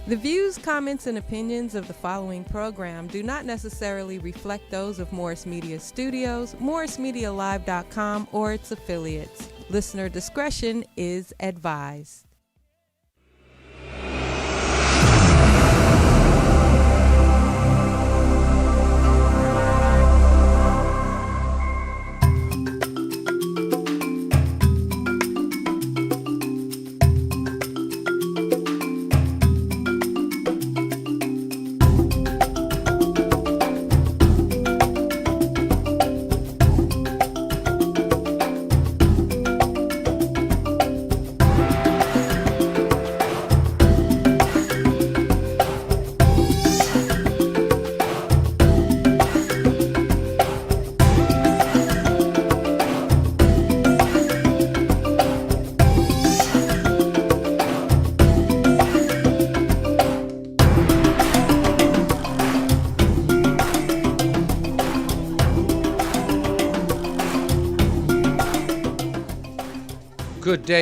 The views, comments, and opinions of the following program do not necessarily reflect those of Morris Media Studios, MorrisMediaLive.com, or its affiliates. Listener discretion is advised.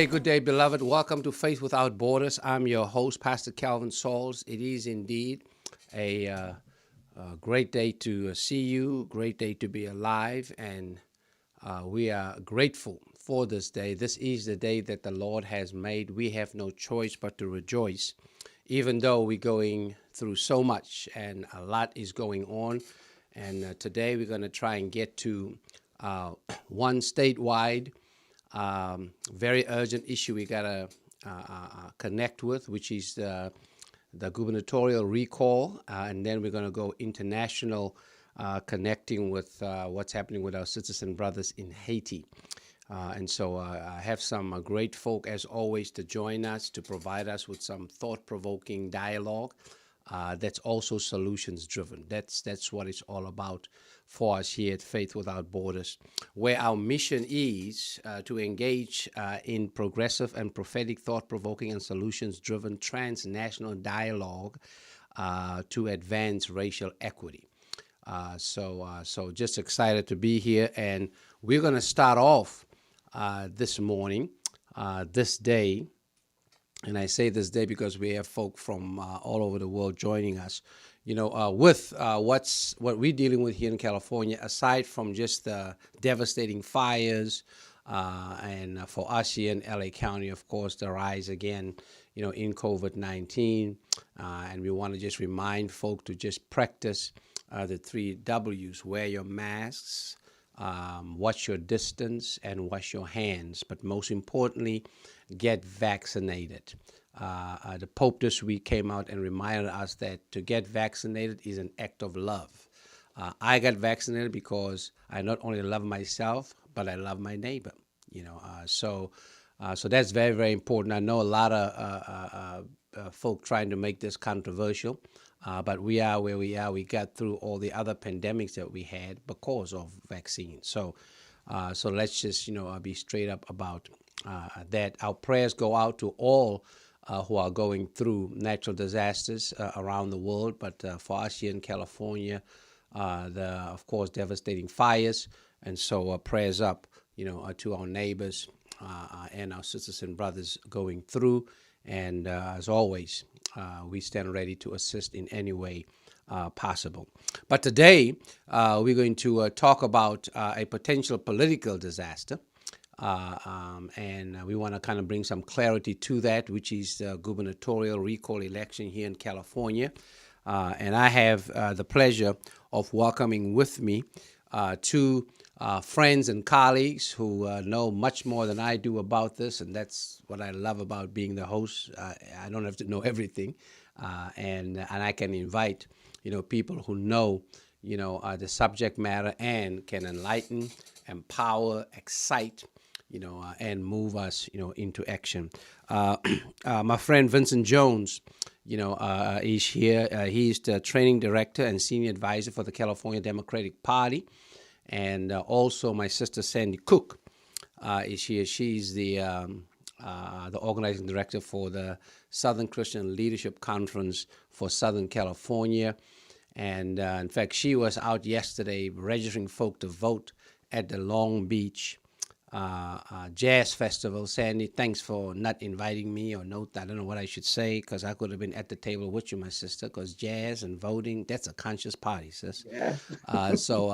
Good day, beloved. Welcome to Faith Without Borders. I'm your host, Pastor Calvin Sauls. It is indeed a great day to see you, great day to be alive, and we are grateful for this day. This is the day that the Lord has made. We have no choice but to rejoice, even though we're going through so much and a lot is going on. And today we're going to try and get to one statewide very urgent issue we got to connect with, which is the gubernatorial recall. And then we're going to go international, connecting with what's happening with our citizen brothers in Haiti. And so I have some great folk, as always, to join us, to provide us with some thought-provoking dialogue that's also solutions-driven. That's what it's all about for us here at Faith Without Borders, where our mission is to engage in progressive and prophetic, thought-provoking and solutions-driven transnational dialogue to advance racial equity. So just excited to be here, and we're going to start off this morning, this day. And I say this day because we have folk from all over the world joining us, with what we're dealing with here in California, aside from just the devastating fires, and for us here in LA County, of course, the rise again, in COVID-19. And we want to just remind folk to just practice the 3 W's: wear your masks, watch your distance, and wash your hands. But most importantly, get vaccinated. The Pope this week came out and reminded us that to get vaccinated is an act of love. I got vaccinated because I not only love myself, but I love my neighbor. So that's very, very important. I know a lot of folk trying to make this controversial, but we are where we are. We got through all the other pandemics that we had because of vaccines. So let's just be straight up about that. Our prayers go out to all who are going through natural disasters around the world, but for us here in California, of course, devastating fires. And so prayers up, to our neighbors and our sisters and brothers going through. And as always, we stand ready to assist in any way possible. But today, we're going to talk about a potential political disaster. And we want to kind of bring some clarity to that, which is the gubernatorial recall election here in California. And I have the pleasure of welcoming with me 2 friends and colleagues who know much more than I do about this, and that's what I love about being the host. I don't have to know everything, and I can invite people who know the subject matter and can enlighten, empower, excite, and move us into action. My friend Vincent Jones, is here. He's the training director and senior advisor for the California Democratic Party. And also my sister Sandy Cook is here. She's the organizing director for the Southern Christian Leadership Conference for Southern California. And in fact, she was out yesterday registering folk to vote at the Long Beach jazz festival. Sandy, thanks for not inviting me, or no, I don't know what I should say, because I could have been at the table with you, my sister, because jazz and voting, that's a conscious party, sis. Yes. So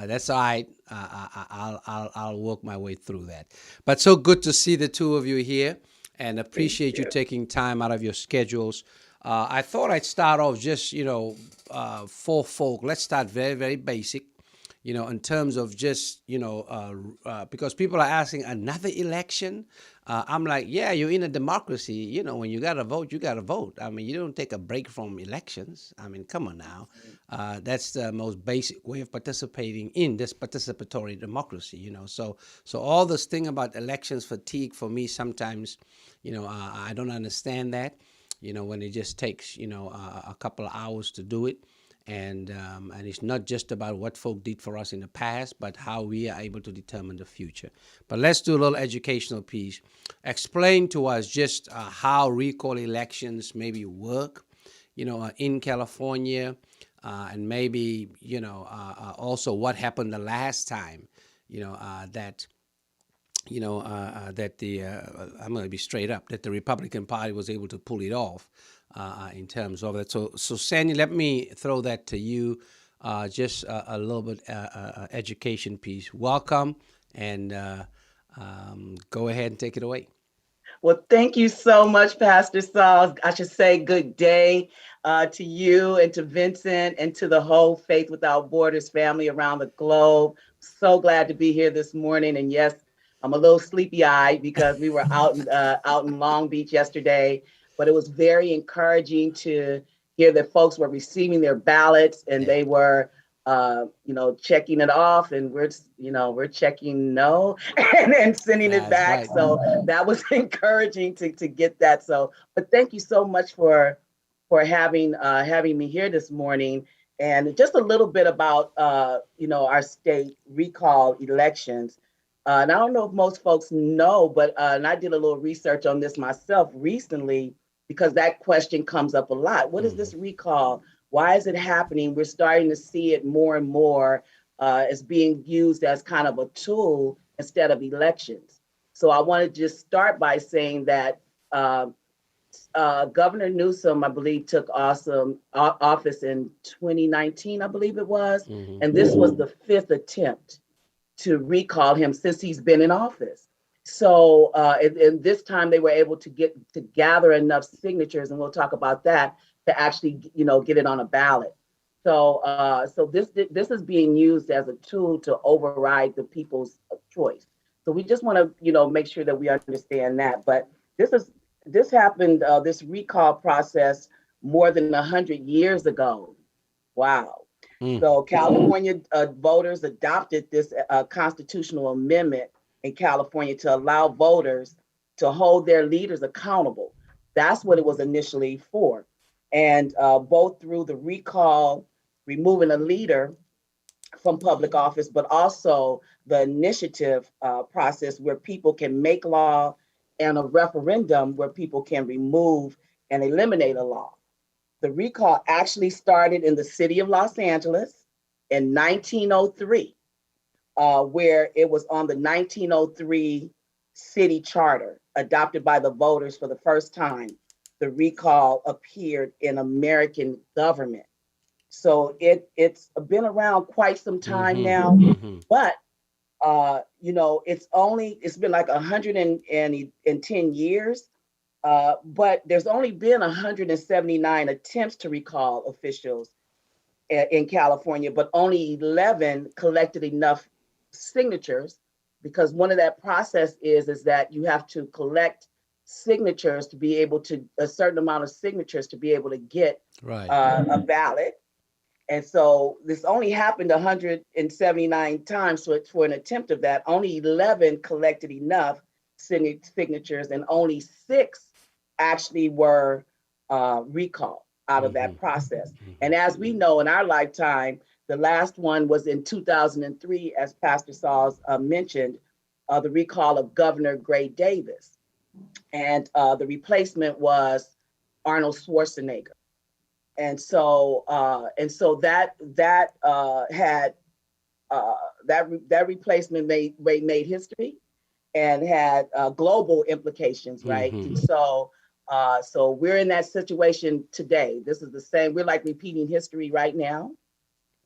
that's all right. I'll work my way through that. But so good to see the two of you here, and Thank appreciate you you. taking time out of your schedules. I thought I'd start off just, for folk, let's start very, very basic, in terms of just, because people are asking another election. I'm like, yeah, you're in a democracy. When you got to vote, you got to vote. I mean, you don't take a break from elections. I mean, come on now. That's the most basic way of participating in this participatory democracy. So all this thing about elections fatigue for me sometimes, I don't understand that, when it just takes, a couple of hours to do it. And it's not just about what folk did for us in the past, but how we are able to determine the future. But let's do a little educational piece. Explain to us just how recall elections maybe work, in California, and maybe, also what happened the last time, that that I'm going to be straight up, that the Republican Party was able to pull it off in terms of that. So Sandy, let me throw that to you, just a little bit education piece. Welcome, and go ahead and take it away. Well, thank you so much, Pastor Saul. I should say good day to you and to Vincent and to the whole Faith Without Borders family around the globe. So glad to be here this morning. And yes, I'm a little sleepy-eyed because we were out in Long Beach yesterday, but it was very encouraging to hear that folks were receiving their ballots and they were checking it off, and we're checking no and sending it That's back. right. So that was encouraging to get that. So, but thank you so much for having me here this morning. And just a little bit about our state recall elections. And I don't know if most folks know, but and I did a little research on this myself recently because that question comes up a lot. What is this recall? Why is it happening? We're starting to see it more and more as being used as kind of a tool instead of elections. So I want to just start by saying that Governor Newsom, I believe, took office in 2019, I believe it was. And this was the fifth attempt to recall him since he's been in office. So, and this time they were able to gather enough signatures, and we'll talk about that, to actually, get it on a ballot. So, so this is being used as a tool to override the people's choice. So we just want to, make sure that we understand that. But this happened, this recall process more than 100 years ago. Wow. So California voters adopted this constitutional amendment in California to allow voters to hold their leaders accountable. That's what it was initially for. And both through the recall, removing a leader from public office, but also the initiative process where people can make law, and a referendum where people can remove and eliminate a law. The recall actually started in the city of Los Angeles in 1903, where it was on the 1903 city charter adopted by the voters for the first time. The recall appeared in American government. So it's been around quite some time now, but it's been like 110 years. But there's only been 179 attempts to recall officials in California, but only 11 collected enough signatures, because one of that process is that you have to collect signatures to be able to, a certain amount of signatures to be able to get a ballot. And so this only happened 179 times. So for an attempt of that, only 11 collected enough signatures, and only 6 actually were recalled out of that process. And as we know, in our lifetime, the last one was in 2003, as Pastor Sauls mentioned, the recall of Governor Gray Davis. And the replacement was Arnold Schwarzenegger. And so that replacement made history. and had global implications, right? Mm-hmm. And so we're in that situation today. This is the same. We're like repeating history right now.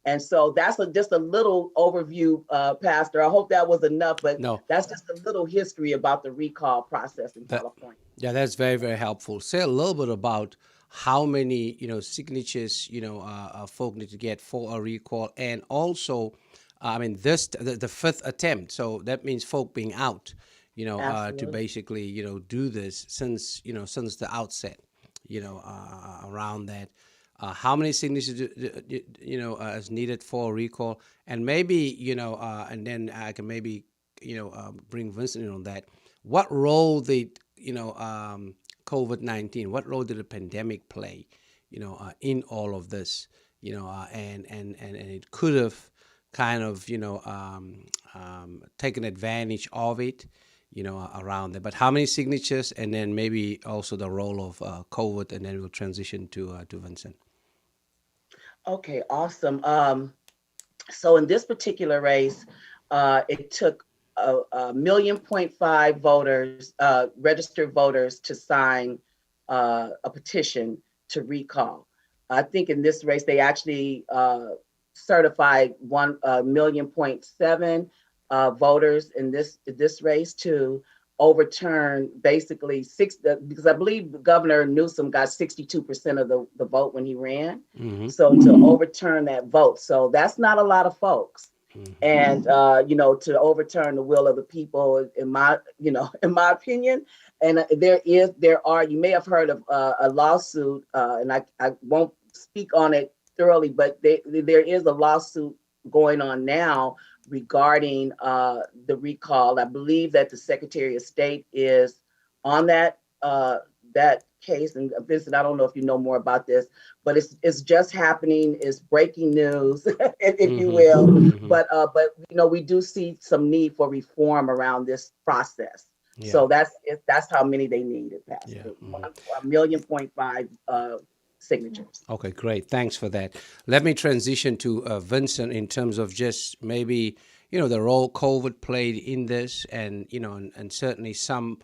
And so that's just a little overview, Pastor. I hope that was enough, but No, that's just a little history about the recall process in that California. yeah, that's very, very helpful. Say a little bit about how many signatures folk need to get for a recall, and also, I mean, the fifth attempt. So that means folk being out, to Absolutely. basically do this since the outset, around that. How many signatures is needed for a recall, and maybe and then I can maybe bring Vincent in on that. What role did COVID-19? What role did the pandemic play? In all of this, and it could have kind of taken advantage of it, around there. But how many signatures, and then maybe also the role of COVID, and then we'll transition to Vincent. Okay, awesome. So in this particular race, it took a 1.5 million voters, registered voters, to sign a petition to recall. I think in this race they actually certified 1.7 million voters in this race to overturn basically because I believe Governor Newsom got 62% of the vote when he ran. Mm-hmm. So to overturn that vote, so that's not a lot of folks. Mm-hmm. And to overturn the will of the people, in my opinion. And there are, you may have heard of a lawsuit, and I won't speak on it thoroughly, but there is a lawsuit going on now regarding the recall. I believe that the Secretary of State is on that case. And Vincent, I don't know if you know more about this, but it's just happening. It's breaking news, if you will. Mm-hmm. But we do see some need for reform around this process. Yeah. So that's how many they needed, Pastor. Yeah. Mm-hmm. 1.5 million signatures. Okay, great. Thanks for that. Let me transition to Vincent in terms of just maybe the role COVID played in this, and and certainly some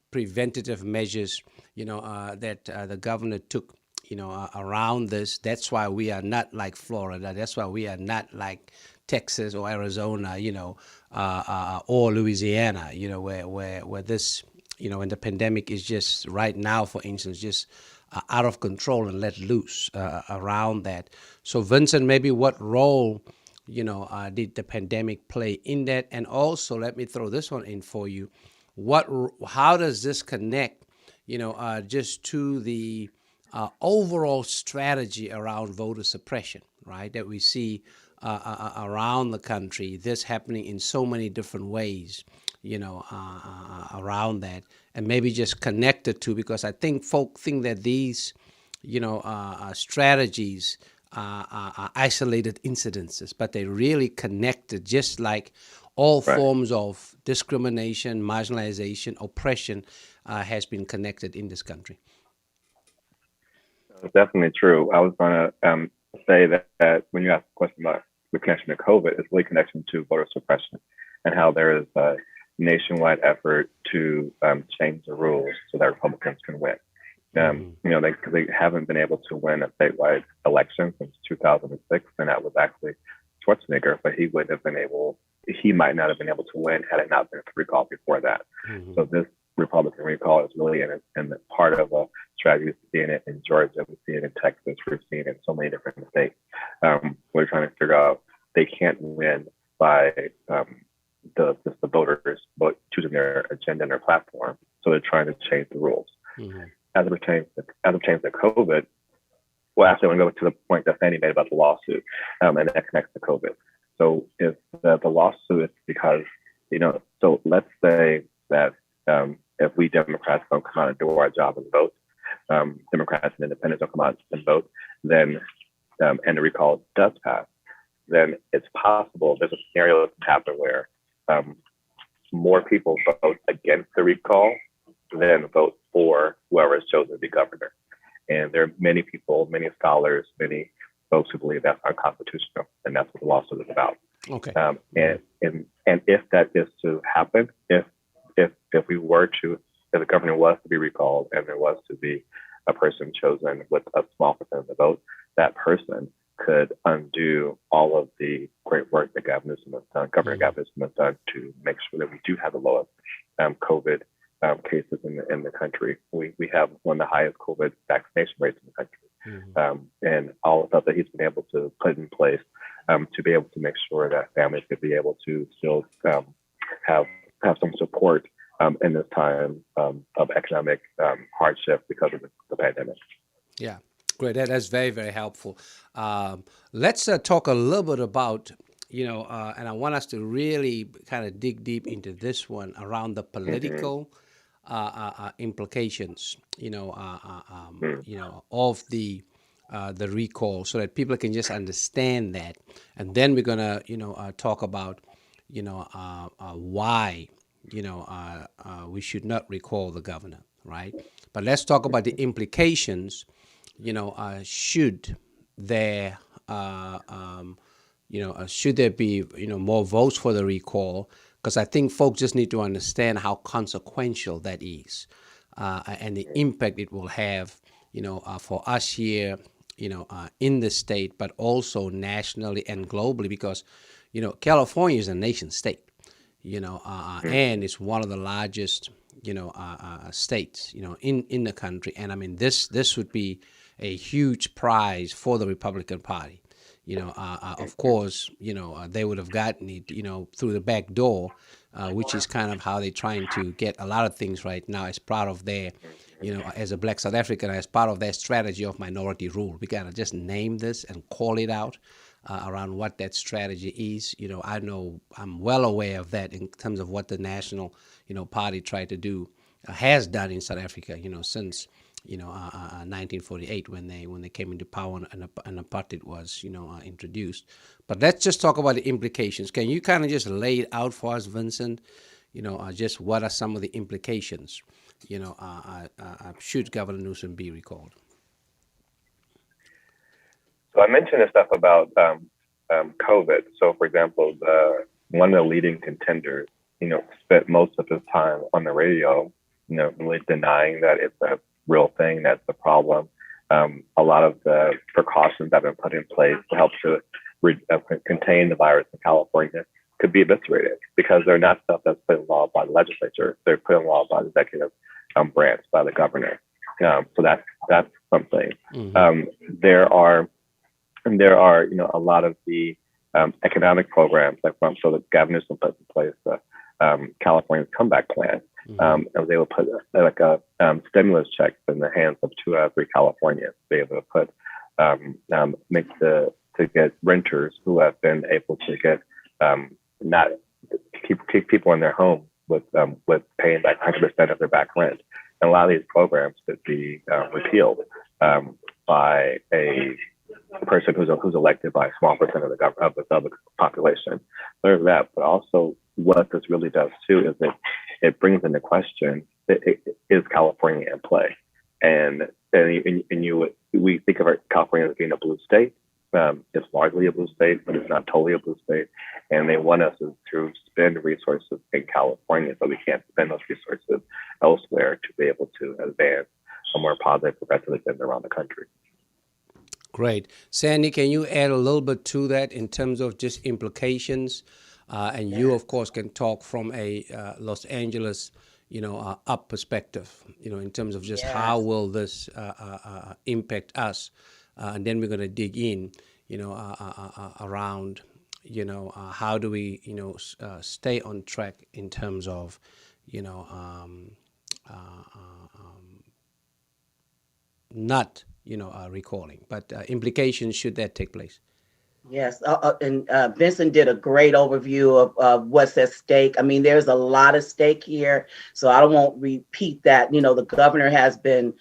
preventative measures that the governor took around this. That's why we are not like Florida. That's why we are not like Texas or Arizona, or Louisiana, where this, when the pandemic is just right now, for instance, just out of control and let loose around that. So Vincent, maybe what role, did the pandemic play in that? And also, let me throw this one in for you. How does this connect, just to the overall strategy around voter suppression, right? That we see around the country, this happening in so many different ways, around that, and maybe just connected to, because I think folk think that these, strategies are isolated incidences, but they really connected, just like all Right. forms of discrimination, marginalization, oppression has been connected in this country. It's definitely true. I was going to say that when you asked the question about the connection to COVID, it's really connection to voter suppression and how there is a nationwide effort to change the rules so that Republicans can win. They haven't been able to win a statewide election since 2006, and that was actually Schwarzenegger, but he might not have been able to win had it not been for recall before that. Mm-hmm. So this Republican recall is really in part of a strategy. We've seen it in Georgia, we've seen it in Texas, we've seen it in so many different states. We're trying to figure out they can't win by the voters choosing their agenda and their platform. So they're trying to change the rules. Mm-hmm. As it pertains to COVID, well, actually, I want to go to the point that Fannie made about the lawsuit, and that connects to COVID. So if the lawsuit is because, so let's say that if we Democrats don't come out and do our job and vote, Democrats and independents don't come out and vote, then, and the recall does pass, then it's possible there's a scenario that can happen where more people vote against the recall than vote for whoever is chosen to be governor. And there are many people, many scholars, many folks who believe that's unconstitutional, and that's what the lawsuit is about. Okay. And if that is to happen, if if the governor was to be recalled and there was to be a person chosen with a small percent of the vote, that person could undo all of the great work that Governor Newsom has done to make sure that we do have the lowest COVID cases in the country. We have one of the highest COVID vaccination rates in the country. And all the stuff that he's been able to put in place to be able to make sure that families could be able to still have some support in this time of economic hardship because of the pandemic. Yeah, great. That's very, very helpful. Let's talk a little bit about, and I want us to really kind of dig deep into this one around the political implications, of the recall, so that people can just understand that, and then we're gonna, talk about, why, we should not recall the governor, right? But let's talk about the implications. Should there, should there be, more votes for the recall? Because I think folks just need to understand how consequential that is, and the impact it will have, for us here, in the state, but also nationally and globally, because, California is a nation state, and it's one of the largest, states, in the country. And I mean, this would be a huge prize for the Republican Party. Of course, they would have gotten it, through the back door, which is kind of how they're trying to get a lot of things right now as part of their, as a Black South African, as part of their strategy of minority rule. We got to just name this and call it out around what that strategy is. I know I'm well aware of that in terms of what the national, party tried to do, has done in South Africa, since 1948 when they came into power and apartheid was introduced. But let's just talk about the implications. Can you kind of just lay it out for us, Vincent? Just what are some of the implications? Should Governor Newsom be recalled? So I mentioned the stuff about COVID. So, for example, one of the leading contenders, spent most of his time on the radio, really denying that it's a real thing, that's the problem. A lot of the precautions that have been put in place to help to contain the virus in California could be eviscerated because they're not stuff that's put in law by the legislature. They're put in law by the executive branch, by the governor. So that's something. There are a lot of the economic programs, so the governor put in place the California's comeback plan. And was able to put a stimulus check in the hands of 2 out of 3 Californians to be able to put to get renters who have been able to get not keep people in their home with paying back 100% of their back rent. And a lot of these programs could be repealed by a person who's elected by a small percent of the population. There's that, but also what this really does too is it brings into question, is California in play? And we think of California as being a blue state. It's largely a blue state, but it's not totally a blue state. And they want us to spend resources in California, so we can't spend those resources elsewhere to be able to advance a more positive progressive agenda around the country. Great. Sandy, can you add a little bit to that in terms of just implications? And you, of course, can talk from a Los Angeles, up perspective, in terms of just how will this impact us? And then we're going to dig in, around, how do we, stay on track in terms of, not, recalling, but implications should that take place? Yes, and Vincent did a great overview of what's at stake. I mean, there's a lot at stake here, so I won't repeat that. The governor has been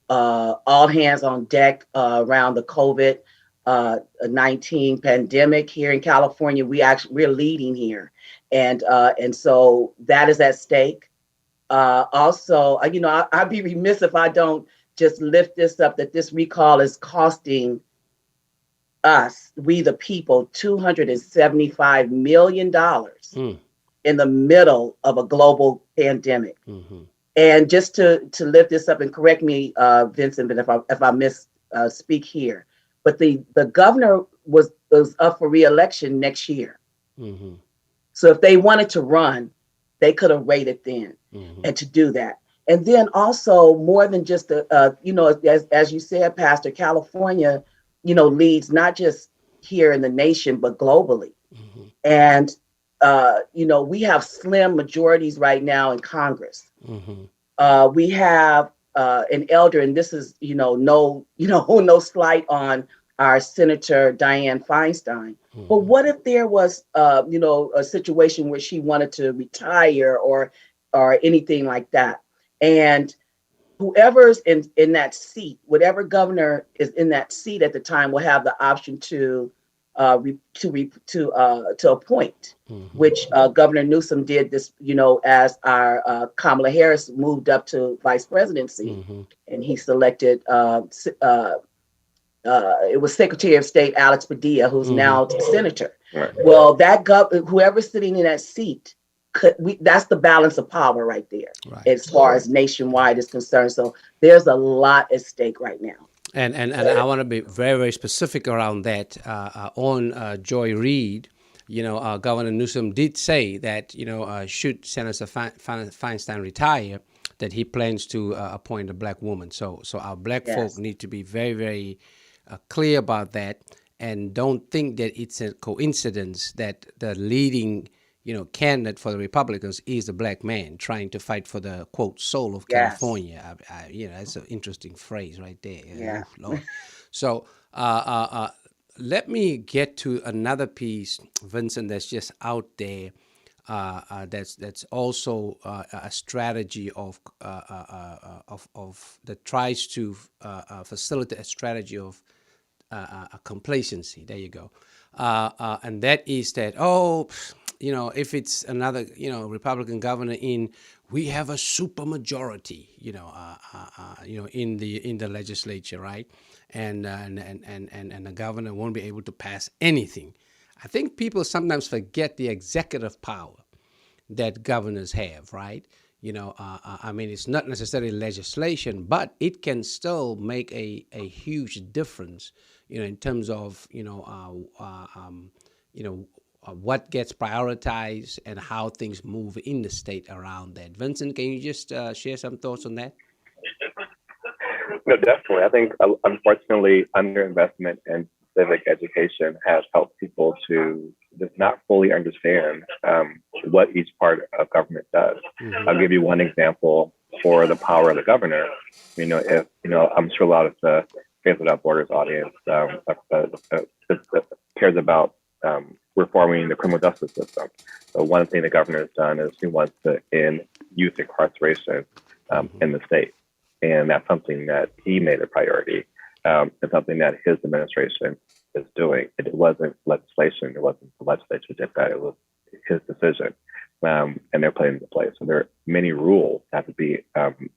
all hands on deck around the COVID-19 pandemic here in California. We're leading here, and so that is at stake. Also, I'd be remiss if I don't just lift this up, that this recall is costing us, we the people, $275 million in the middle of a global pandemic. Mm-hmm. And just to lift this up and correct me, Vincent, but if I miss speak here, but the governor was up for re-election next year. Mm-hmm. So if they wanted to run, they could have waited then Mm-hmm. and to do that. And then also more than just as you said, Pastor, California, leads not just here in the nation, but globally. Mm-hmm. And, we have slim majorities right now in Congress. Mm-hmm. We have an elder, and this is, no slight on our Senator Dianne Feinstein. Mm-hmm. But what if there was, a situation where she wanted to retire or anything like that? And whoever's in that seat, whatever governor is in that seat at the time, will have the option to appoint, Mm-hmm. which Governor Newsom did this, as our Kamala Harris moved up to vice presidency, Mm-hmm. and he selected it was Secretary of State Alex Padilla, who's now senator. Right. Well, whoever's sitting in that seat, that's the balance of power right there, Right. as far as nationwide is concerned. So there's a lot at stake right now. And I want to be very, very specific around that. On Joy Reid, Governor Newsom did say that, should Senator Feinstein retire, that he plans to appoint a black woman. So our black folk need to be very, very clear about that, and don't think that it's a coincidence that the leading, candidate for the Republicans is a black man trying to fight for the, quote, soul of California. That's an interesting phrase right there. Yeah. Lord. So let me get to another piece, Vincent, that's just out there. That's also a strategy of that tries to facilitate a strategy of a complacency. There you go, and that is that if it's another Republican governor in, we have a super majority in the legislature, right? And the governor won't be able to pass anything. I think people sometimes forget the executive power that governors have, right? It's not necessarily legislation, but it can still make a huge difference, in terms of, what gets prioritized and how things move in the state around that. Vincent, can you just share some thoughts on that? No, definitely. I think, unfortunately, underinvestment in civic education has helped people to just not fully understand what each part of government does. Mm-hmm. I'll give you one example for the power of the governor. I'm sure a lot of the Faith Without Borders audience cares about reforming the criminal justice system. So one thing the governor has done is he wants to end youth incarceration in the state. And that's something that he made a priority. It's something that his administration is doing. It wasn't legislation. It wasn't the legislature did that. It was his decision. And they're putting into place. So there are many rules that have to be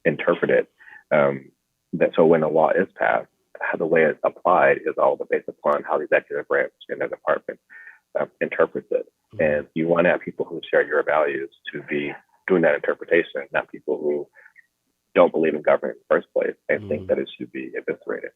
interpreted. So when a law is passed, the way it's applied is all based upon how the executive branch and the department interprets it. Mm-hmm. And you want to have people who share your values to be doing that interpretation, not people who don't believe in government in the first place and think that it should be eviscerated.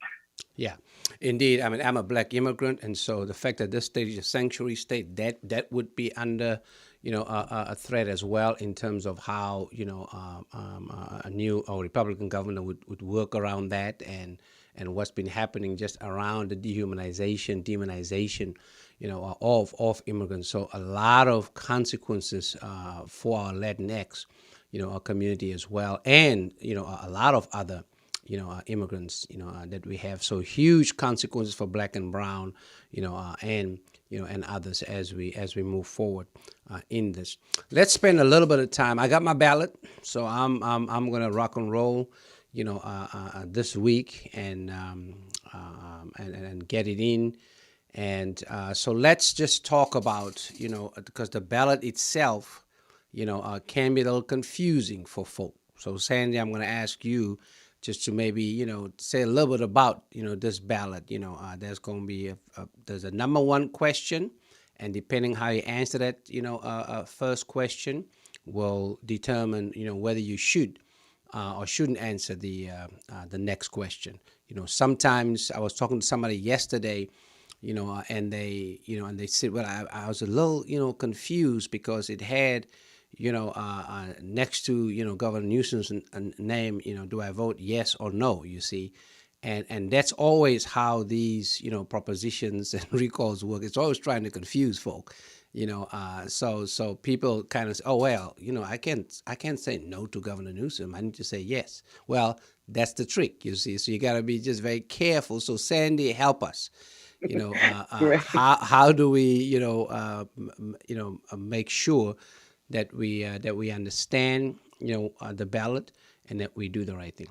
Yeah, indeed. I'm a black immigrant, and so the fact that this state is a sanctuary state, that would be under, a threat as well in terms of how, a new or Republican governor would work around that, and what's been happening just around the demonization, of immigrants. So a lot of consequences for our Latinx, our community as well, and a lot of other immigrants that we have. So huge consequences for black and brown, and others as we move forward in this. Let's spend a little bit of time. I got my ballot, so I'm gonna rock and roll, this week and get it in. And so let's just talk about, because the ballot itself, can be a little confusing for folk. So Sandy, I'm going to ask you just to maybe, say a little bit about, this ballot. There's going to be there's a number one question, and depending how you answer that, first question will determine, whether you should or shouldn't answer the next question. Sometimes I was talking to somebody yesterday, and they said, well, I was a little, confused because it had, next to, Governor Newsom's name, do I vote yes or no, you see? And that's always how these, propositions and recalls work. It's always trying to confuse folk, so people kind of say, oh, well, I can't say no to Governor Newsom. I need to say yes. Well, that's the trick, you see. So you got to be just very careful. So Sandy, help us. Right. How do we make sure that we understand the ballot and that we do the right thing.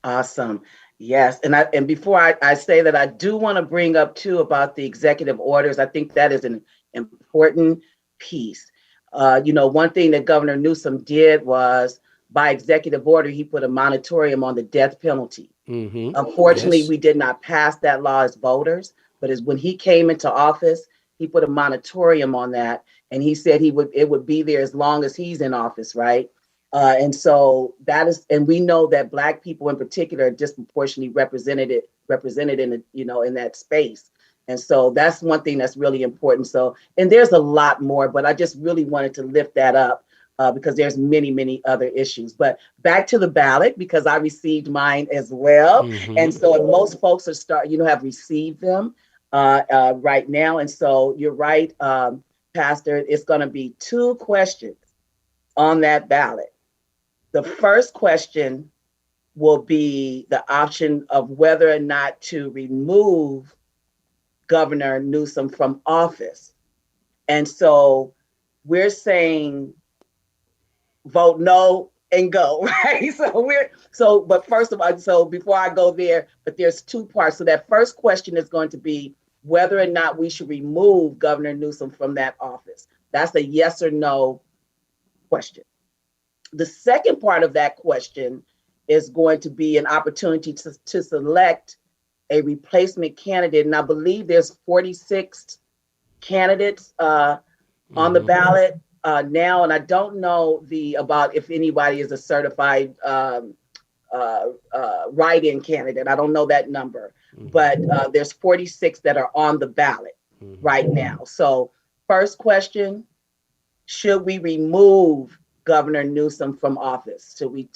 Awesome. Yes. And before I say that, I do want to bring up too about the executive orders. I think that is an important piece. One thing that Governor Newsom did was by executive order, he put a moratorium on the death penalty. Mm-hmm. Unfortunately, Yes. we did not pass that law as voters, but as when he came into office, he put a moratorium on that, and he said it would be there as long as he's in office, right? And so that is, and we know that Black people in particular are disproportionately represented in in that space. And so that's one thing that's really important. So, and there's a lot more, but I just really wanted to lift that up because there's many, many other issues. But back to the ballot, because I received mine as well. Mm-hmm. And so most folks have received them right now. And so you're right, Pastor, it's going to be 2 questions on that ballot. The first question will be the option of whether or not to remove Governor Newsom from office. And so we're saying vote no and go, right? But first of all, so before I go there, but there's 2 parts. So that first question is going to be whether or not we should remove Governor Newsom from that office. That's a yes or no question. The second part of that question is going to be an opportunity to select a replacement candidate. And I believe there's 46 candidates on the ballot now. And I don't know about if anybody is a certified write-in candidate. I don't know that number, but there's 46 that are on the ballot right now. So first question, should we remove Governor Newsom from office? Should we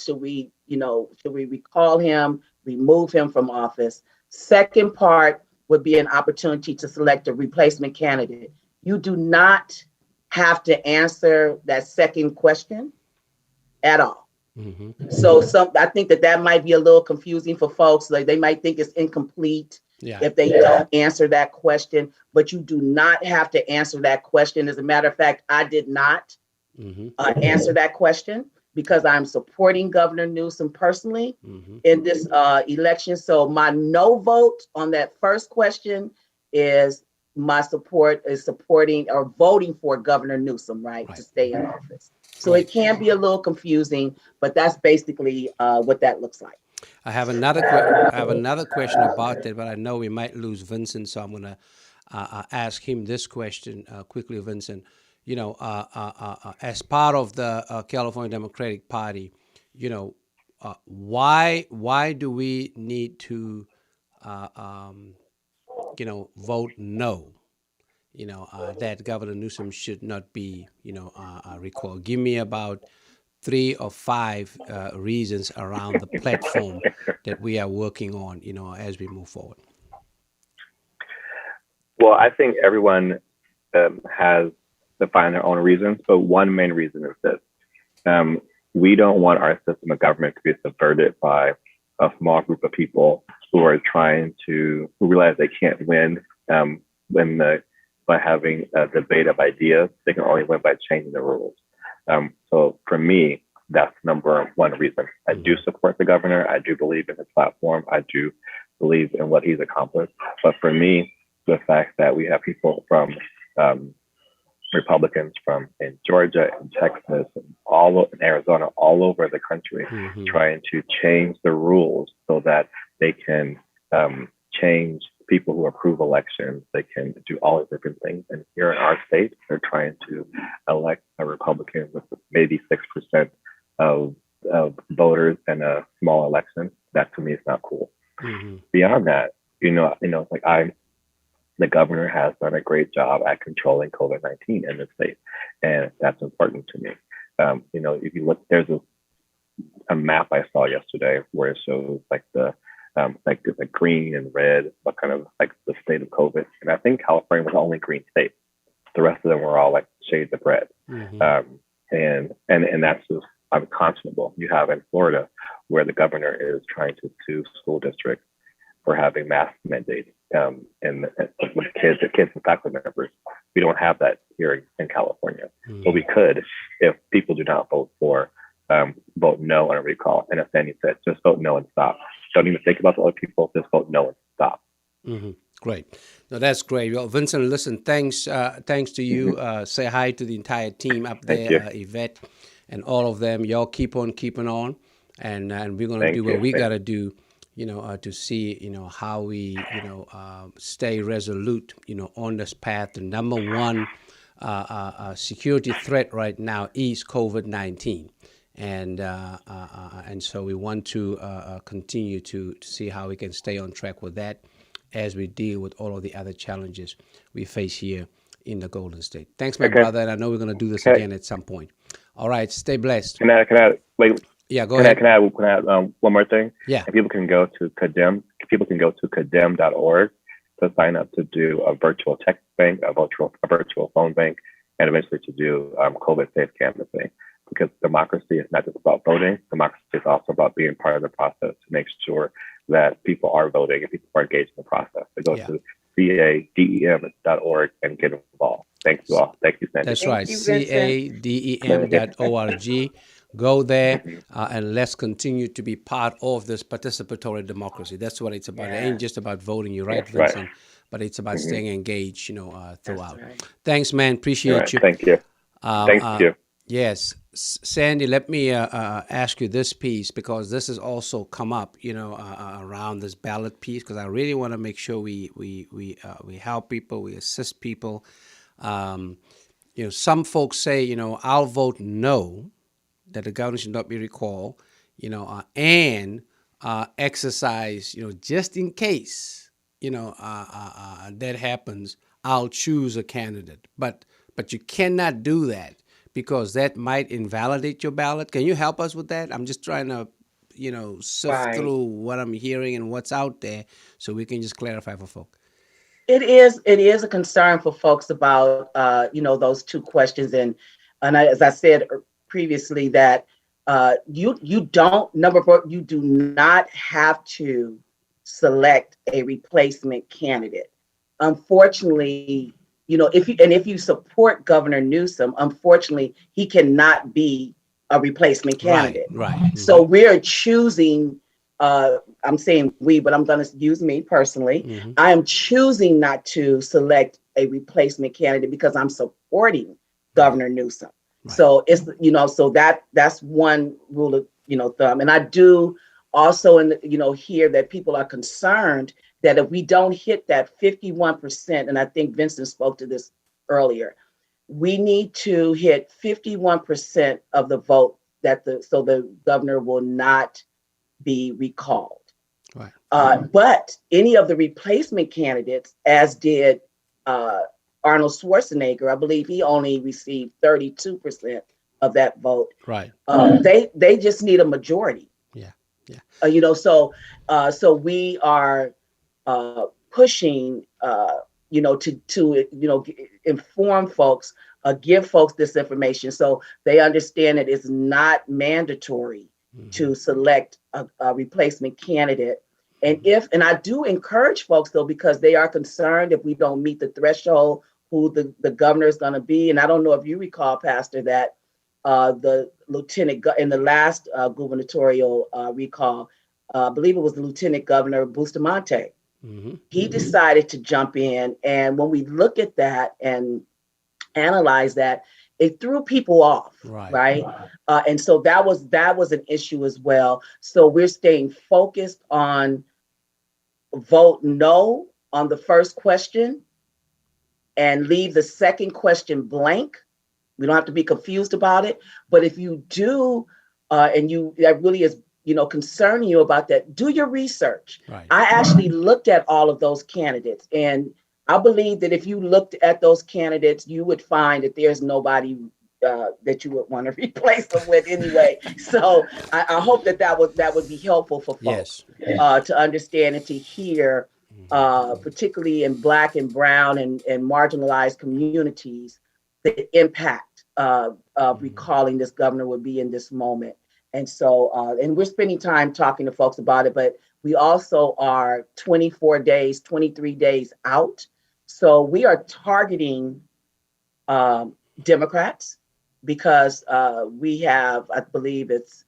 recall him, remove him from office? Second part would be an opportunity to select a replacement candidate. You do not have to answer that second question at all. Mm-hmm. So I think that might be a little confusing for folks. Like they might think it's incomplete if they don't answer that question, but you do not have to answer that question. As a matter of fact, I did not answer that question because I'm supporting Governor Newsom personally in this election. So my no vote on that first question is my support is supporting or voting for Governor Newsom, right, to stay in office. So it can be a little confusing, but that's basically what that looks like. I have another question about that, but I know we might lose Vincent, so I'm going to ask him this question quickly, Vincent. As part of the California Democratic Party, why do we need to, vote no? That Governor Newsom should not be, recalled. Give me about 3 or 5 reasons around the platform that we are working on, as we move forward. Well, I think everyone has defined their own reasons, but one main reason is this. We don't want our system of government to be subverted by a small group of people who are who realize they can't win by having a debate of ideas. They can only win by changing the rules. So for me, that's number one reason. I do support the governor. I do believe in his platform. I do believe in what he's accomplished. But for me, the fact that we have people from Republicans in Georgia and Texas and in Arizona, all over the country, trying to change the rules so that they can change people who approve elections, they can do all these different things. And here in our state, they're trying to elect a Republican with maybe 6% of voters in a small election. That to me is not cool. Beyond that, the governor has done a great job at controlling COVID-19 in the state, and that's important to me. If you look, there's a map I saw yesterday where it shows like the green and red, but kind of like the state of COVID. And I think California was the only green state. The rest of them were all like shades of red. And that's just unconscionable. You have in Florida where the governor is trying to sue school districts for having mask mandates and with kids and faculty members. We don't have that here in California, but we could if people do not vote no on a recall. And as Sandy said, just vote no and stop. Don't even think about the other people. Just vote no and stop. Great. No, that's great. Well, Vincent, listen, thanks to you. Say hi to the entire team up there, Yvette, and all of them. Y'all keep on keeping on, and we're gonna do what we gotta do, to see, how we, stay resolute, on this path. The number one security threat right now is COVID-19. And so we want to continue to see how we can stay on track with that as we deal with all of the other challenges we face here in the Golden State. Thanks, my brother, and I know we're going to do this again at some point. All right, stay blessed. Can I wait? Yeah, go ahead. Can I add one more thing? Yeah. And people can go to kadem.org to sign up to do a virtual text bank, a virtual phone bank, and eventually to do COVID safe canvassing. Because democracy is not just about voting. Democracy is also about being part of the process to make sure that people are voting and people are engaged in the process. So go to cadem.org and get involved. Thank you all. Thank you, Sandy. That's right. cadem.org. Go there and let's continue to be part of this participatory democracy. That's what it's about. It ain't just about voting. You're right, Vincent. Right. But it's about staying engaged, throughout. Right. Thanks, man. Appreciate you. Thank you. Thank you. Yes. Sandy, let me ask you this piece, because this has also come up, around this ballot piece, because I really want to make sure we help people, we assist people. Some folks say, I'll vote no, that the governor should not be recalled, and exercise, just in case, that happens, I'll choose a candidate. But you cannot do that, because that might invalidate your ballot. Can you help us with that? I'm just trying to, sift through what I'm hearing and what's out there so we can just clarify for folks. It is a concern for folks about, those two questions. And as I said previously, that you do not have to select a replacement candidate. Unfortunately, if you support Governor Newsom, unfortunately, he cannot be a replacement candidate. Right. So we're choosing, I'm saying we, but I'm going to use me personally. I am choosing not to select a replacement candidate because I'm supporting Governor Newsom. Right. So it's, so that's one rule of, thumb. And I do also, hear that people are concerned that if we don't hit that 51%, and I think Vincent spoke to this earlier, we need to hit 51% of the vote so the governor will not be recalled. Right. But any of the replacement candidates, as did Arnold Schwarzenegger, I believe he only received 32% of that vote. Right. They just need a majority. Yeah. So we are pushing, to inform folks, give folks this information so they understand that it's not mandatory to select a replacement candidate. And I do encourage folks, though, because they are concerned if we don't meet the threshold, who the governor is going to be. And I don't know if you recall, Pastor, that the lieutenant in the last gubernatorial recall, I believe it was the Lieutenant Governor Bustamante. He decided to jump in. And when we look at that and analyze that, it threw people off, right? And so that was an issue as well. So we're staying focused on vote no on the first question and leave the second question blank. We don't have to be confused about it. But if you do, and that really is, concerning you about that, do your research. Right. I actually looked at all of those candidates, and I believe that if you looked at those candidates, you would find that there's nobody that you would want to replace them with anyway. So I hope that would be helpful for folks to understand and to hear, particularly in Black and Brown and marginalized communities, the impact of recalling this governor would be in this moment. And so, and we're spending time talking to folks about it, but we also are 23 days out. So we are targeting Democrats because we have, I believe it's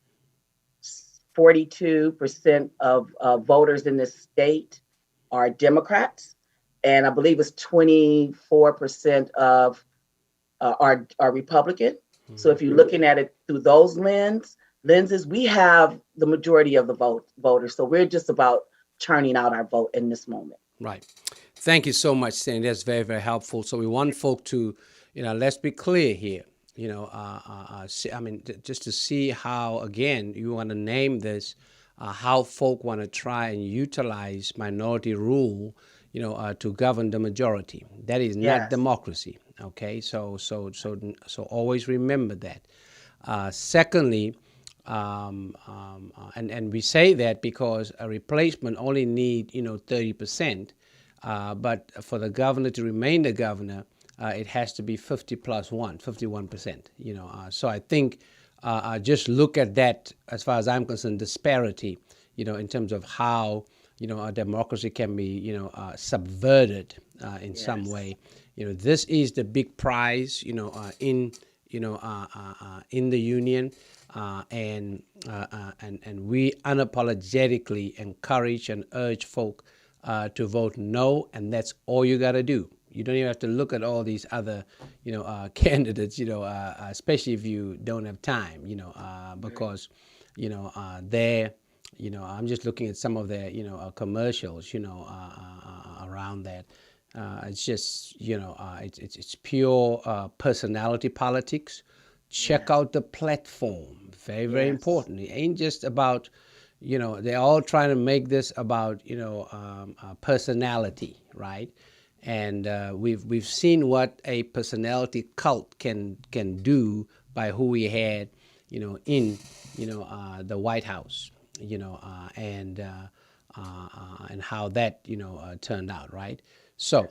42% of voters in this state are Democrats. And I believe it's 24% of are Republican. Mm-hmm. So if you're looking at it through those lenses, we have the majority of the voters. So we're just about churning out our vote in this moment. Right. Thank you so much, Sandy. That's very, very helpful. So we want folk to, let's be clear here. Just to see how, again, you want to name this, how folk want to try and utilize minority rule, to govern the majority. That is not democracy. Okay, so always remember that. Secondly, and we say that because a replacement only need 30%, but for the governor to remain the governor, it has to be 50 plus 51%. So I think just look at that as far as I'm concerned, disparity, in terms of how a democracy can be subverted in some way. This is the big prize, in the union, and we unapologetically encourage and urge folk to vote no, and that's all you got to do. You don't even have to look at all these other, candidates, especially if you don't have time, because, they're, I'm just looking at some of their, commercials, around that. It's just, it's pure personality politics. Check out the platform. Very, very important. It ain't just about, they're all trying to make this about, personality, right? And we've seen what a personality cult can do by who we had, in, the White House, and how that, turned out, right? So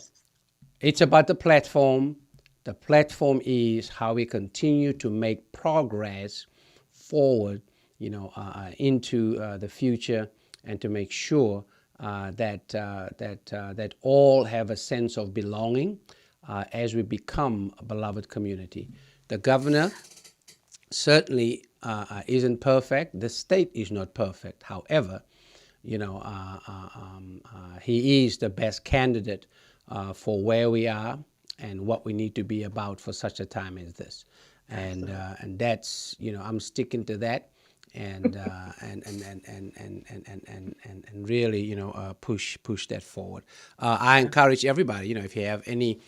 it's about the platform. The platform is how we continue to make progress forward, into the future, and to make sure that all have a sense of belonging as we become a beloved community. The governor certainly isn't perfect. The state is not perfect. However, he is the best candidate for where we are and what we need to be about for such a time as this. And that's, I'm sticking to that. And really, push that forward. I encourage everybody, if you have any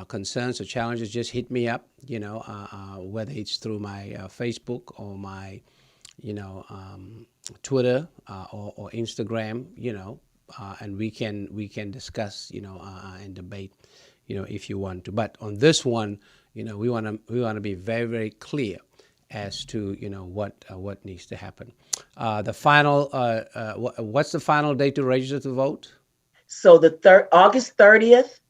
concerns or challenges, just hit me up. Whether it's through my Facebook or my, Twitter or Instagram, and we can discuss, and debate, if you want to. But on this one, we want to be very, very clear as to what needs to happen. The final what's the final date to register to vote? So the August 30th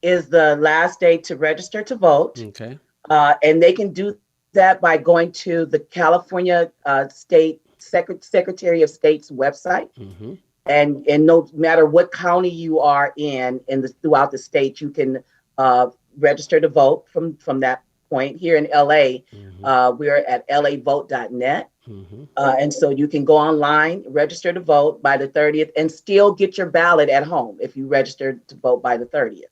is the last day to register to vote. Okay. And they can do that by going to the California State Secretary of State's website. Mm-hmm. And no matter what county you are in throughout the state, you can register to vote from that point. Here in LA, mm-hmm. We're at lavote.net. Mm-hmm. And so you can go online, register to vote by the 30th, and still get your ballot at home if you registered to vote by the 30th.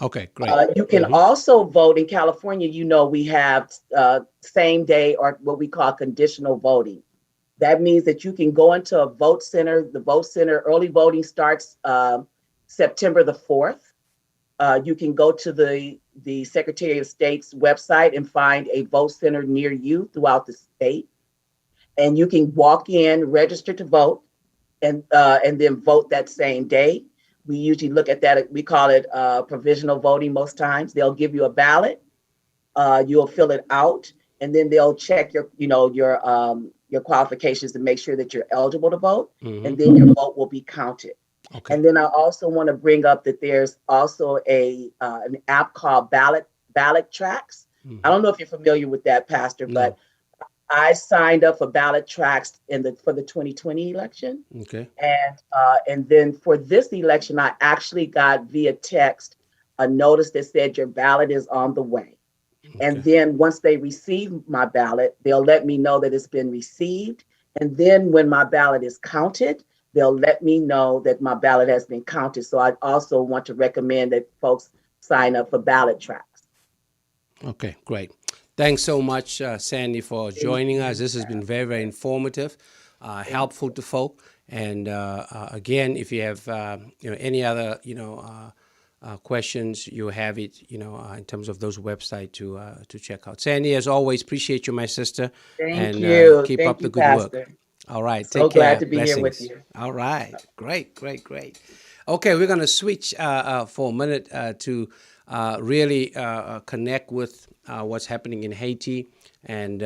Okay, great. You can mm-hmm. also vote in California. We have same day, or what we call conditional voting. That means that you can go into a vote center. The vote center early voting starts September the 4th. You can go to the Secretary of State's website and find a vote center near you throughout the state. And you can walk in, register to vote, and then vote that same day. We usually look at that, we call it provisional voting most times. They'll give you a ballot, you'll fill it out, and then they'll check your qualifications to make sure that you're eligible to vote, and then your vote will be counted. Okay. And then I also want to bring up that there's also an app called Ballot Tracks. I don't know if you're familiar with that, Pastor, but I signed up for Ballot Tracks for the 2020 election. Okay. And then for this election, I actually got via text a notice that said your ballot is on the way. Okay. And then once they receive my ballot, they'll let me know that it's been received. And then when my ballot is counted, they'll let me know that my ballot has been counted. So I also want to recommend that folks sign up for Ballot Tracks. Okay, great. Thanks so much, Sandy, for joining us. This has been very, very informative, helpful to folk. And again, if you have any other questions, you have it in terms of those websites to check out. Sandy, as always, appreciate you, my sister. Thank you. Keep Thank up you, the good Pastor. work. All right, So take care. glad to be Blessings. here with you. All right, great. Okay, we're going to switch for a minute to really connect with what's happening in Haiti and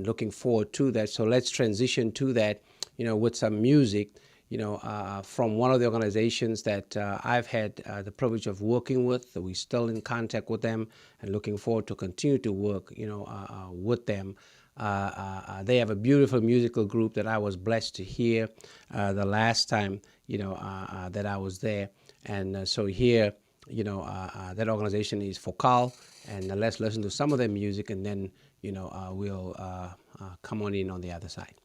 looking forward to that. So let's transition to that, with some music, from one of the organizations that I've had the privilege of working with. We're still in contact with them and looking forward to continue to work, with them. They have a beautiful musical group that I was blessed to hear the last time, that I was there. And so here, that organization is Focal, and let's listen to some of their music, and then, we'll come on in on the other side.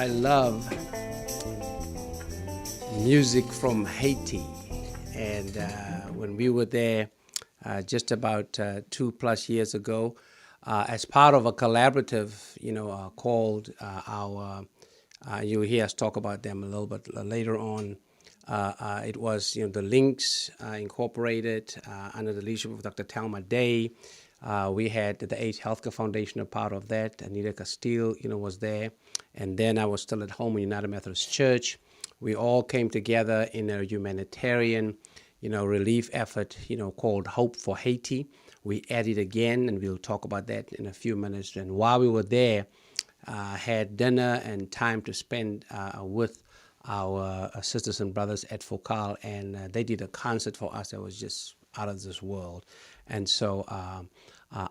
I love music from Haiti. And when we were there just about 2+ years ago, as part of a collaborative, called you'll hear us talk about them a little bit later on. It was, the Links Incorporated under the leadership of Dr. Talma Day. We had the AIDS Healthcare Foundation a part of that. Anita Castile, was there. And then I was still at home in United Methodist Church. We all came together in a humanitarian, relief effort, called Hope for Haiti. We added again, and we'll talk about that in a few minutes. And while we were there, had dinner and time to spend with our sisters and brothers at Focal, and they did a concert for us that was just out of this world. And so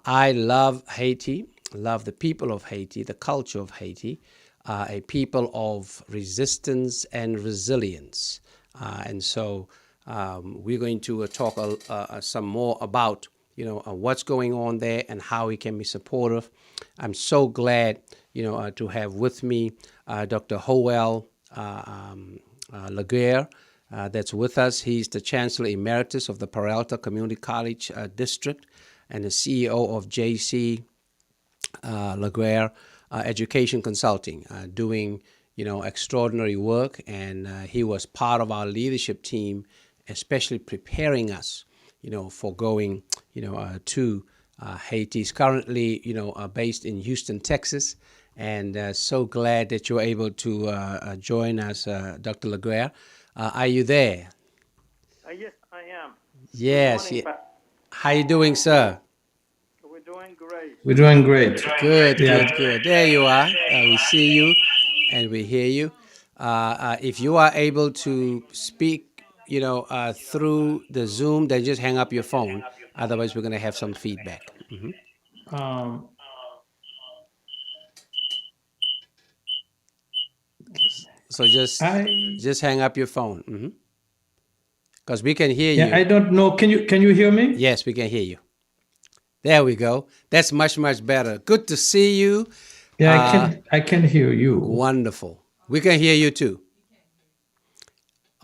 I love Haiti, love the people of Haiti, the culture of Haiti, a people of resistance and resilience. And so we're going to talk some more about what's going on there and how we can be supportive. I'm so glad to have with me Dr. Howell Laguerre, that's with us. He's the Chancellor Emeritus of the Peralta Community College District and the CEO of J.C. Laguerre Education Consulting, doing extraordinary work. And he was part of our leadership team, especially preparing us for going to Haiti. He's currently based in Houston, Texas. And so glad that you're able to join us, Dr. Laguerre. Are you there? Yes, I am. Yes. Good morning, How you doing, sir? We're doing great. We're doing great. Good, Yeah. good. There you are. We see you and we hear you. If you are able to speak, through the Zoom, then just hang up your phone. Otherwise, we're going to have some feedback. So just hang up your phone. Because we can hear you. I don't know. Can you hear me? Yes, we can hear you. There we go. That's much, much better. Good to see you. Yeah, I can hear you. Wonderful. We can hear you too.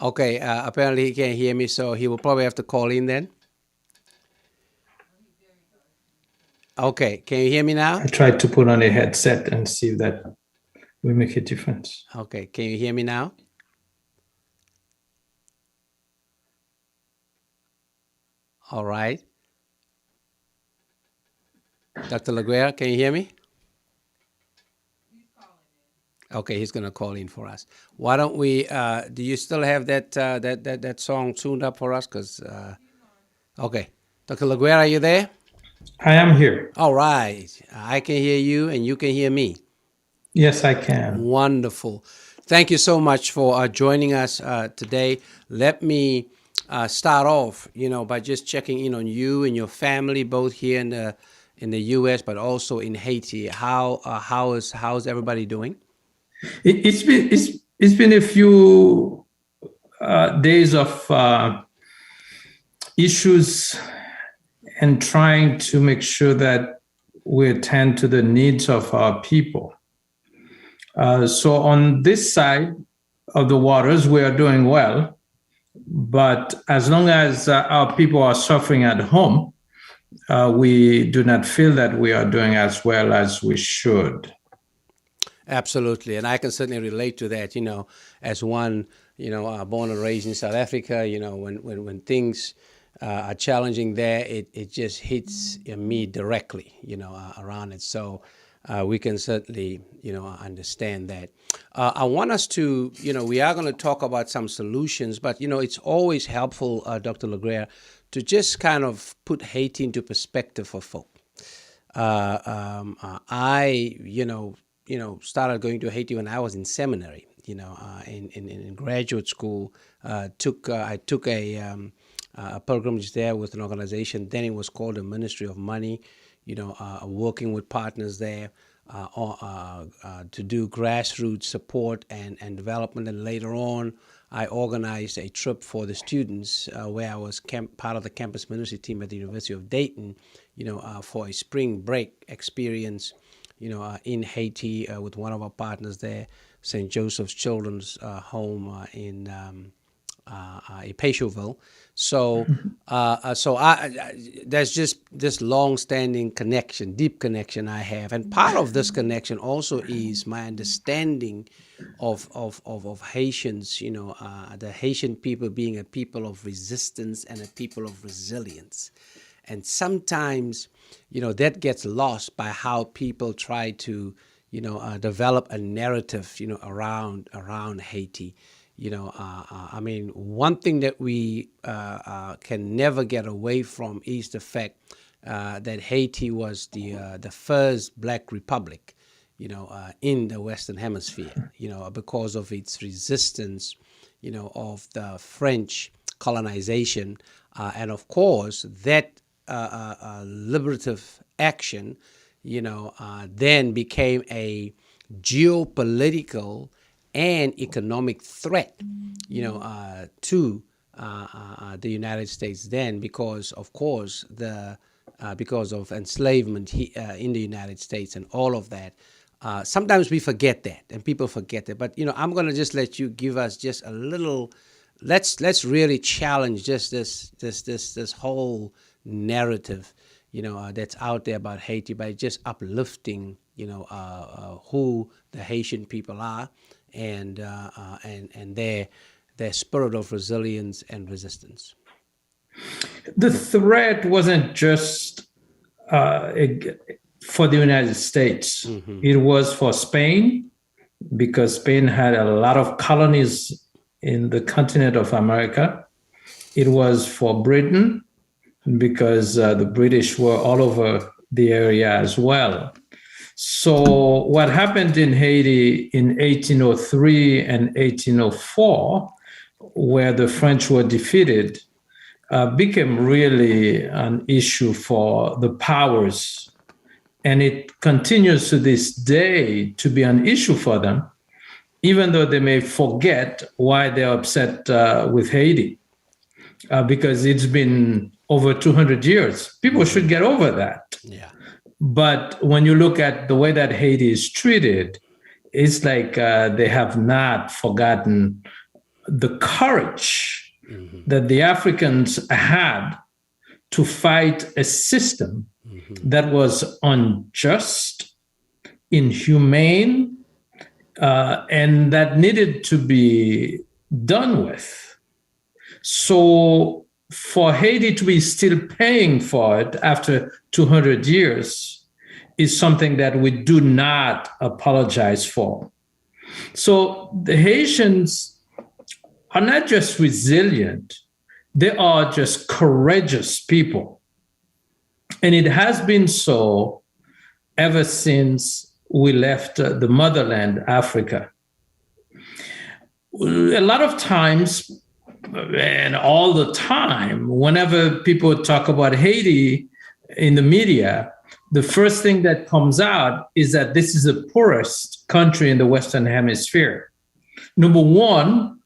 Okay, apparently he can't hear me, so he will probably have to call in then. Okay, can you hear me now? I tried to put on a headset and see if that will make a difference. Okay, can you hear me now? All right. Dr. Laguerre, can you hear me? Okay, he's going to call in for us. Why don't we? Do you still have that song tuned up for us? Because okay, Dr. Laguerre, are you there? I am here. All right, I can hear you, and you can hear me. Yes, I can. Wonderful. Thank you so much for joining us today. Let me start off, by just checking in on you and your family, both here in the U.S. but also in Haiti. How's everybody doing? It's been a few days of issues and trying to make sure that we attend to the needs of our people. So on this side of the waters, we are doing well. But as long as our people are suffering at home, we do not feel that we are doing as well as we should. Absolutely, and I can certainly relate to that. As one, born and raised in South Africa, when things are challenging there, it just hits me directly, around it. So we can certainly, understand that. I want us to, we are going to talk about some solutions, but it's always helpful, Dr. Laguerre, to just kind of put Haiti into perspective for folk. I, started going to Haiti when I was in seminary, in graduate school. I took a pilgrimage there with an organization. Then it was called the Ministry of Money, working with partners there to do grassroots support and development. And later on, I organized a trip for the students where I was part of the campus ministry team at the University of Dayton, for a spring break experience, in Haiti with one of our partners there. St. Joseph's Children's Home in Pétionville. So, there's just this long-standing connection, deep connection I have, and part of this connection also is my understanding of Haitians. The Haitian people being a people of resistance and a people of resilience, and sometimes, that gets lost by how people try to, develop a narrative, around Haiti. One thing that we can never get away from is the fact that Haiti was the first Black republic, in the Western Hemisphere, because of its resistance, of the French colonization, and of course that liberative action, then became a geopolitical and economic threat, to the United States then, because of course because of enslavement in the United States and all of that. Sometimes we forget that, and people forget that. But I'm going to just let you give us just a little. Let's really challenge just this whole narrative, that's out there about Haiti by just uplifting, who the Haitian people are, and their spirit of resilience and resistance. The threat wasn't just for the United States. Mm-hmm. It was for Spain, because Spain had a lot of colonies in the continent of America. It was for Britain, because the British were all over the area as well. So what happened in Haiti in 1803 and 1804, where the French were defeated, became really an issue for the powers. And it continues to this day to be an issue for them, even though they may forget why they're upset with Haiti, because it's been over 200 years. People should get over that. Yeah. But when you look at the way that Haiti is treated, it's like they have not forgotten the courage that the Africans had to fight a system that was unjust, inhumane, and that needed to be done with. So for Haiti to be still paying for it after 200 years is something that we do not apologize for. So the Haitians are not just resilient, they are just courageous people. And it has been so ever since we left the motherland, Africa. A lot of times, and all the time, whenever people talk about Haiti in the media, the first thing that comes out is that this is the poorest country in the Western Hemisphere. Number one,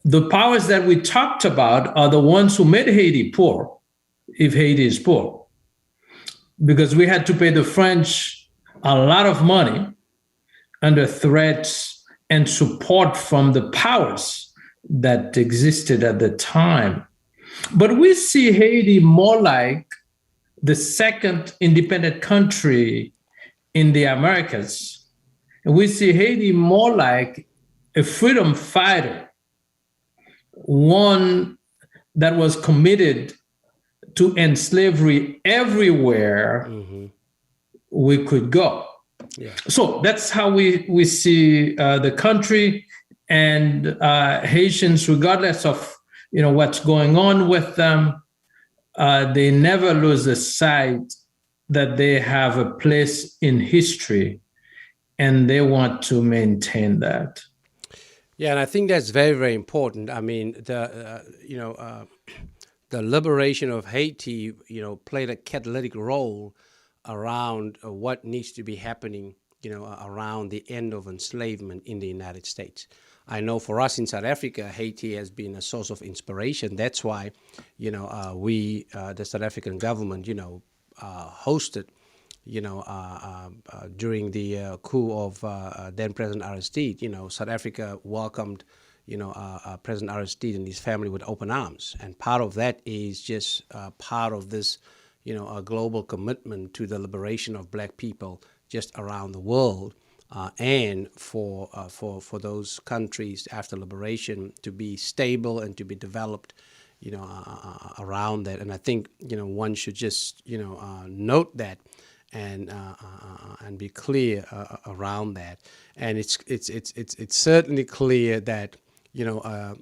the powers that we talked about are the ones who made Haiti poor, if Haiti is poor, because we had to pay the French a lot of money under threats and support from the powers that existed at the time. But we see Haiti more like the second independent country in the Americas. And we see Haiti more like a freedom fighter, one that was committed to end slavery everywhere we could go. Yeah. So that's how we see the country, and Haitians, regardless of what's going on with them, they never lose the sight that they have a place in history, and they want to maintain that. Yeah, and I think that's very, very important. I mean, the liberation of Haiti, played a catalytic role around what needs to be happening, around the end of enslavement in the United States. I know for us in South Africa, Haiti has been a source of inspiration. That's why, we, the South African government, hosted during the coup of then President Aristide, South Africa welcomed, President Aristide and his family with open arms. And part of that is just part of this, a global commitment to the liberation of black people just around the world. And for those countries after liberation to be stable and to be developed, around that. And I think one should just note that and be clear around that. And it's certainly clear that the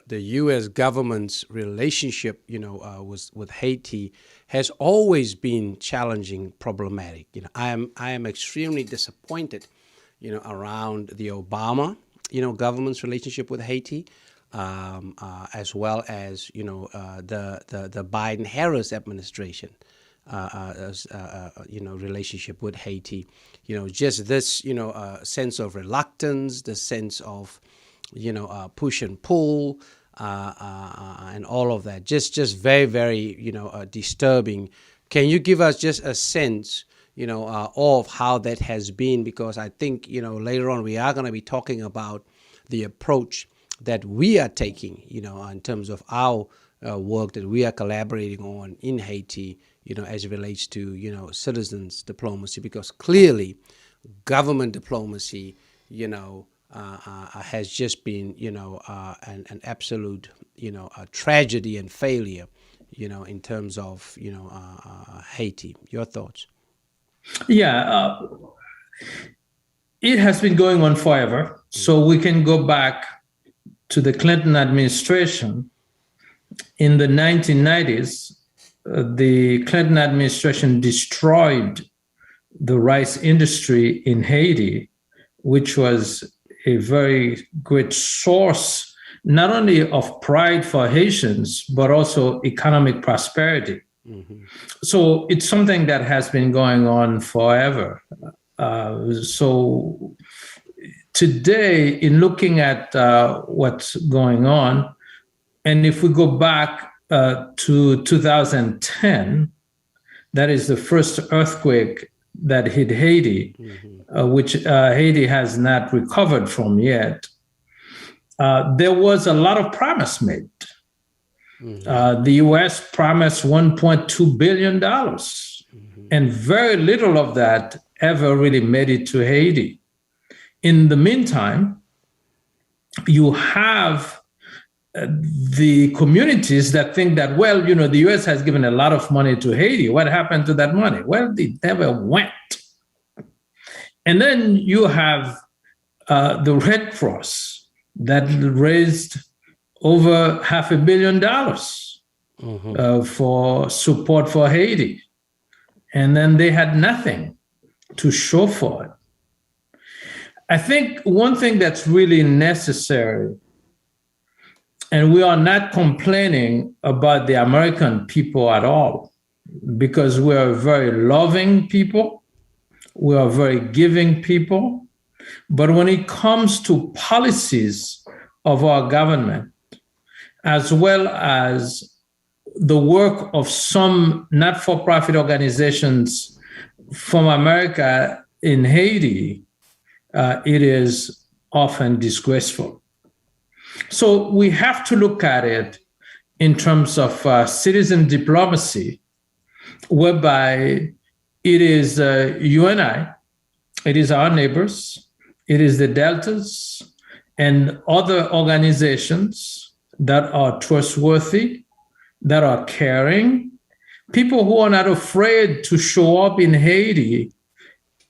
U.S. government's relationship with Haiti has always been challenging, problematic. I am extremely disappointed around the Obama government's relationship with Haiti, as well as the Biden-Harris administration relationship with Haiti. Just this sense of reluctance, the sense of push and pull, and all of that. Just very, very disturbing. Can you give us just a sense of how that has been? Because I think later on we are going to be talking about the approach that we are taking, in terms of our work that we are collaborating on in Haiti, as it relates to, citizens diplomacy, because clearly government diplomacy, has just been, an absolute, a tragedy and failure, in terms of, Haiti. Your thoughts? Yeah, it has been going on forever. So we can go back to the Clinton administration. In the 1990s, the Clinton administration destroyed the rice industry in Haiti, which was a very great source, not only of pride for Haitians, but also economic prosperity. Mm-hmm. So it's something that has been going on forever. So today, in looking at what's going on, and if we go back to 2010, that is the first earthquake that hit Haiti, mm-hmm. Which Haiti has not recovered from yet. There was a lot of promise made. Mm-hmm. The U.S. promised $1.2 billion, mm-hmm. and very little of that ever really made it to Haiti. In the meantime, you have the communities that think that, well, the U.S. has given a lot of money to Haiti. What happened to that money? Well, it never went. And then you have the Red Cross that raised over $500 million mm-hmm. For support for Haiti. And then they had nothing to show for it. I think one thing that's really necessary, and we are not complaining about the American people at all, because we are very loving people, we are very giving people. But when it comes to policies of our government, as well as the work of some not-for-profit organizations from America in Haiti, it is often disgraceful. So we have to look at it in terms of citizen diplomacy, whereby it is you and I, it is our neighbors, it is the Deltas and other organizations that are trustworthy, that are caring, people who are not afraid to show up in Haiti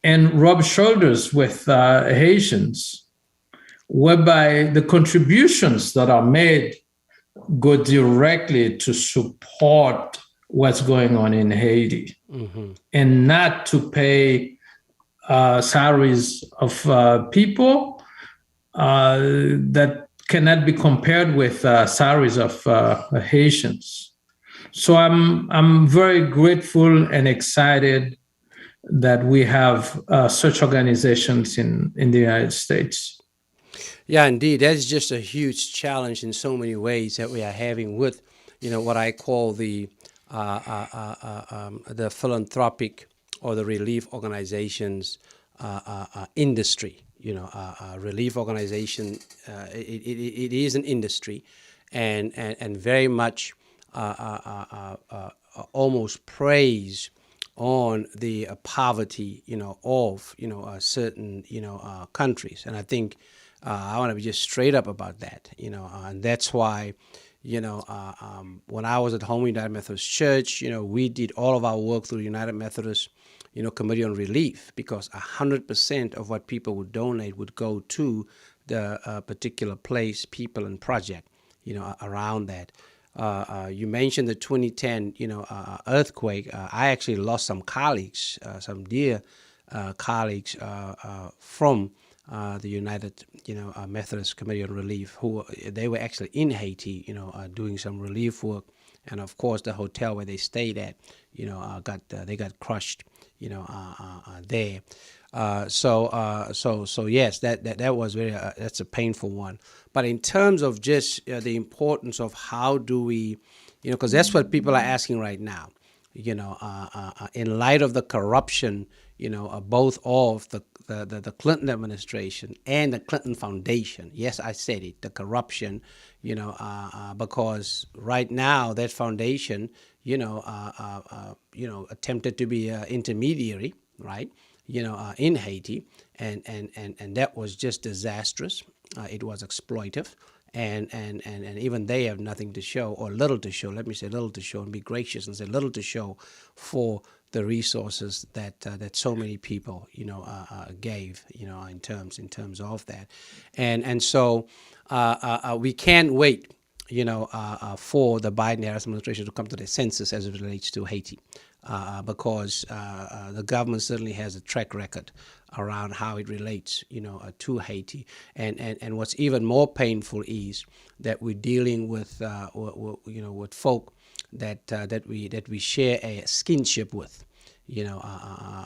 and rub shoulders with Haitians, whereby the contributions that are made go directly to support what's going on in Haiti, mm-hmm. and not to pay salaries of people that cannot be compared with salaries of Haitians. So I'm very grateful and excited that we have such organizations in the United States. Yeah, indeed. That's just a huge challenge in so many ways that we are having with, what I call the philanthropic or the relief organizations industry. Relief organization, it is an industry, and very much almost preys on the poverty, of certain countries. And I think I want to be just straight up about that, and that's why. When I was at Home United Methodist Church, we did all of our work through the United Methodist, Committee on Relief, because 100% of what people would donate would go to the particular place, people, and project, around that. You mentioned the 2010, earthquake. I actually lost some colleagues, some dear colleagues from the United, Methodist Committee on Relief, who they were actually in Haiti, doing some relief work, and of course the hotel where they stayed at, they got crushed, there. So yes, that was very that's a painful one. But in terms of just the importance of how do we, because that's what people are asking right now, in light of the corruption, both of the Clinton administration and the Clinton Foundation. Yes, I said it, the corruption, because right now that foundation, attempted to be an intermediary, right, in Haiti, and that was just disastrous. It was exploitive. And even they have nothing to show, or little to show. Let me say little to show, and be gracious and say little to show for the resources that so many people gave in terms of that, and so we can't wait for the Biden-Harris administration to come to their senses as it relates to Haiti, because the government certainly has a track record around how it relates, to Haiti, and what's even more painful is that we're dealing with, with folk that we share a skinship with,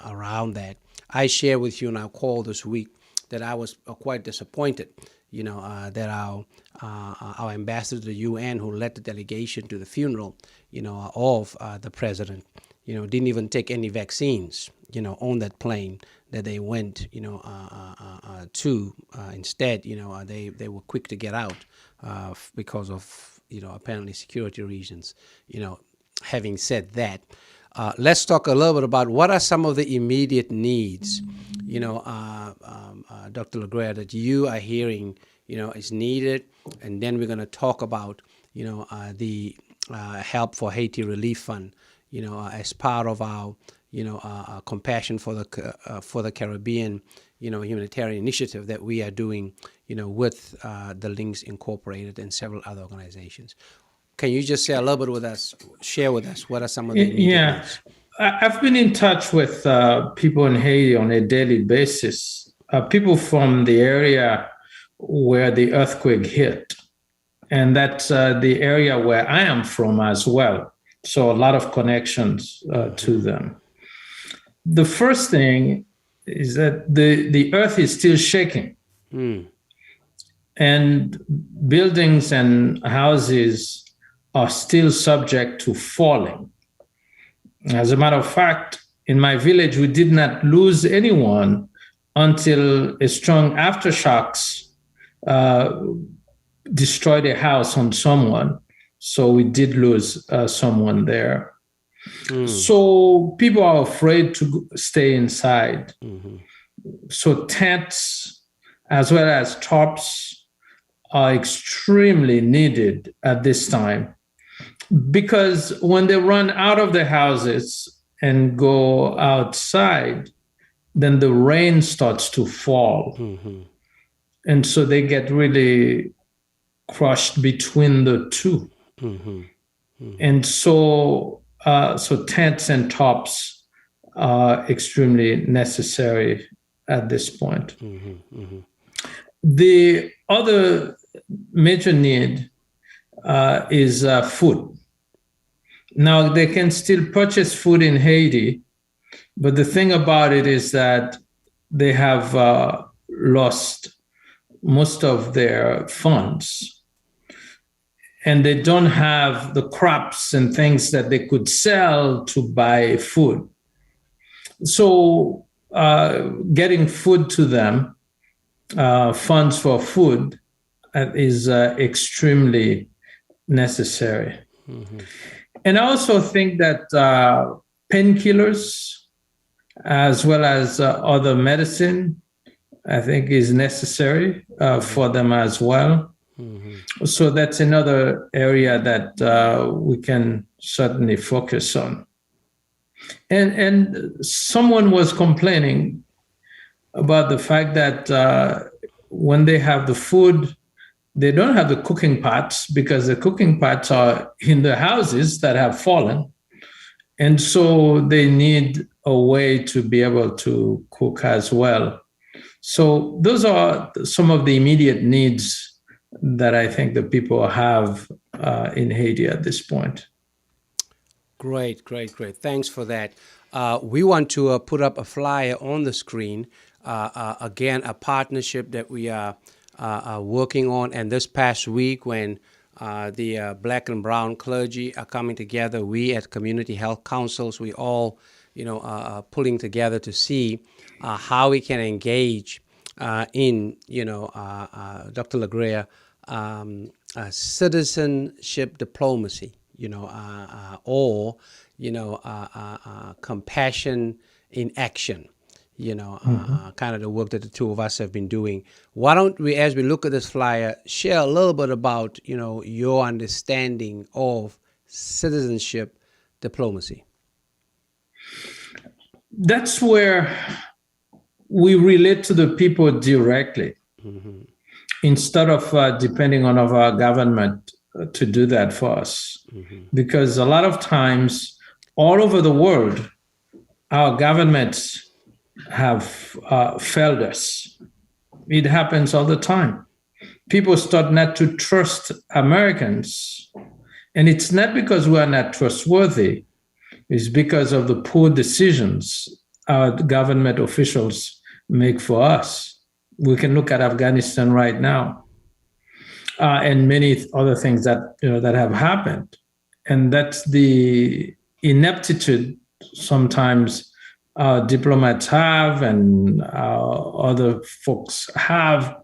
around that. I share with you in our call this week that I was quite disappointed, that our ambassador to the UN, who led the delegation to the funeral, of the president, didn't even take any vaccines, on that plane that they went, to. Instead, they were quick to get out because of, apparently security reasons. Having said that, let's talk a little bit about what are some of the immediate needs, Dr. LaGreya, that you are hearing, is needed, and then we're going to talk about, the Help for Haiti Relief Fund, as part of our, compassion for the Caribbean, humanitarian initiative that we are doing, with the Links Incorporated and several other organizations. Can you just share a little bit with us? Share with us what are some of the needs? I've been in touch with people in Haiti on a daily basis. People from the area where the earthquake hit, and that's the area where I am from as well. So a lot of connections to them. The first thing is that the earth is still shaking, and buildings and houses are still subject to falling. As a matter of fact, in my village, we did not lose anyone until a strong aftershocks destroyed a house on someone. So we did lose someone there. So people are afraid to stay inside. So tents as well as tarps are extremely needed at this time, because when they run out of the houses and go outside, then the rain starts to fall. And so they get really crushed between the two. And so tents and tops are extremely necessary at this point. The other major need is food. Now, they can still purchase food in Haiti, but the thing about it is that they have lost most of their funds, and they don't have the crops and things that they could sell to buy food. So getting food to them, funds for food, is extremely necessary. And I also think that painkillers, as well as other medicine, I think is necessary for them as well. So that's another area that we can certainly focus on. And someone was complaining about the fact that when they have the food, they don't have the cooking pots because the cooking pots are in the houses that have fallen. And so they need a way to be able to cook as well. So those are some of the immediate needs that I think the people have in Haiti at this point. Great. Thanks for that. We want to put up a flyer on the screen. Again, a partnership that we are working on. And this past week, when the Black and Brown clergy are coming together, we at Community Health Councils, we all, pulling together to see how we can engage in, Dr. LaGreya, citizenship diplomacy, or compassion in action, kind of the work that the two of us have been doing. Why don't we, as we look at this flyer, share a little bit about, your understanding of citizenship diplomacy? That's where we relate to the people directly, instead of depending on our government to do that for us. Because a lot of times, all over the world, our governments have failed us. It happens all the time. People start not to trust Americans. And it's not because we are not trustworthy. It's because of the poor decisions our government officials make for us. We can look at Afghanistan right now, and many other things that that have happened, and that's the ineptitude sometimes diplomats have and other folks have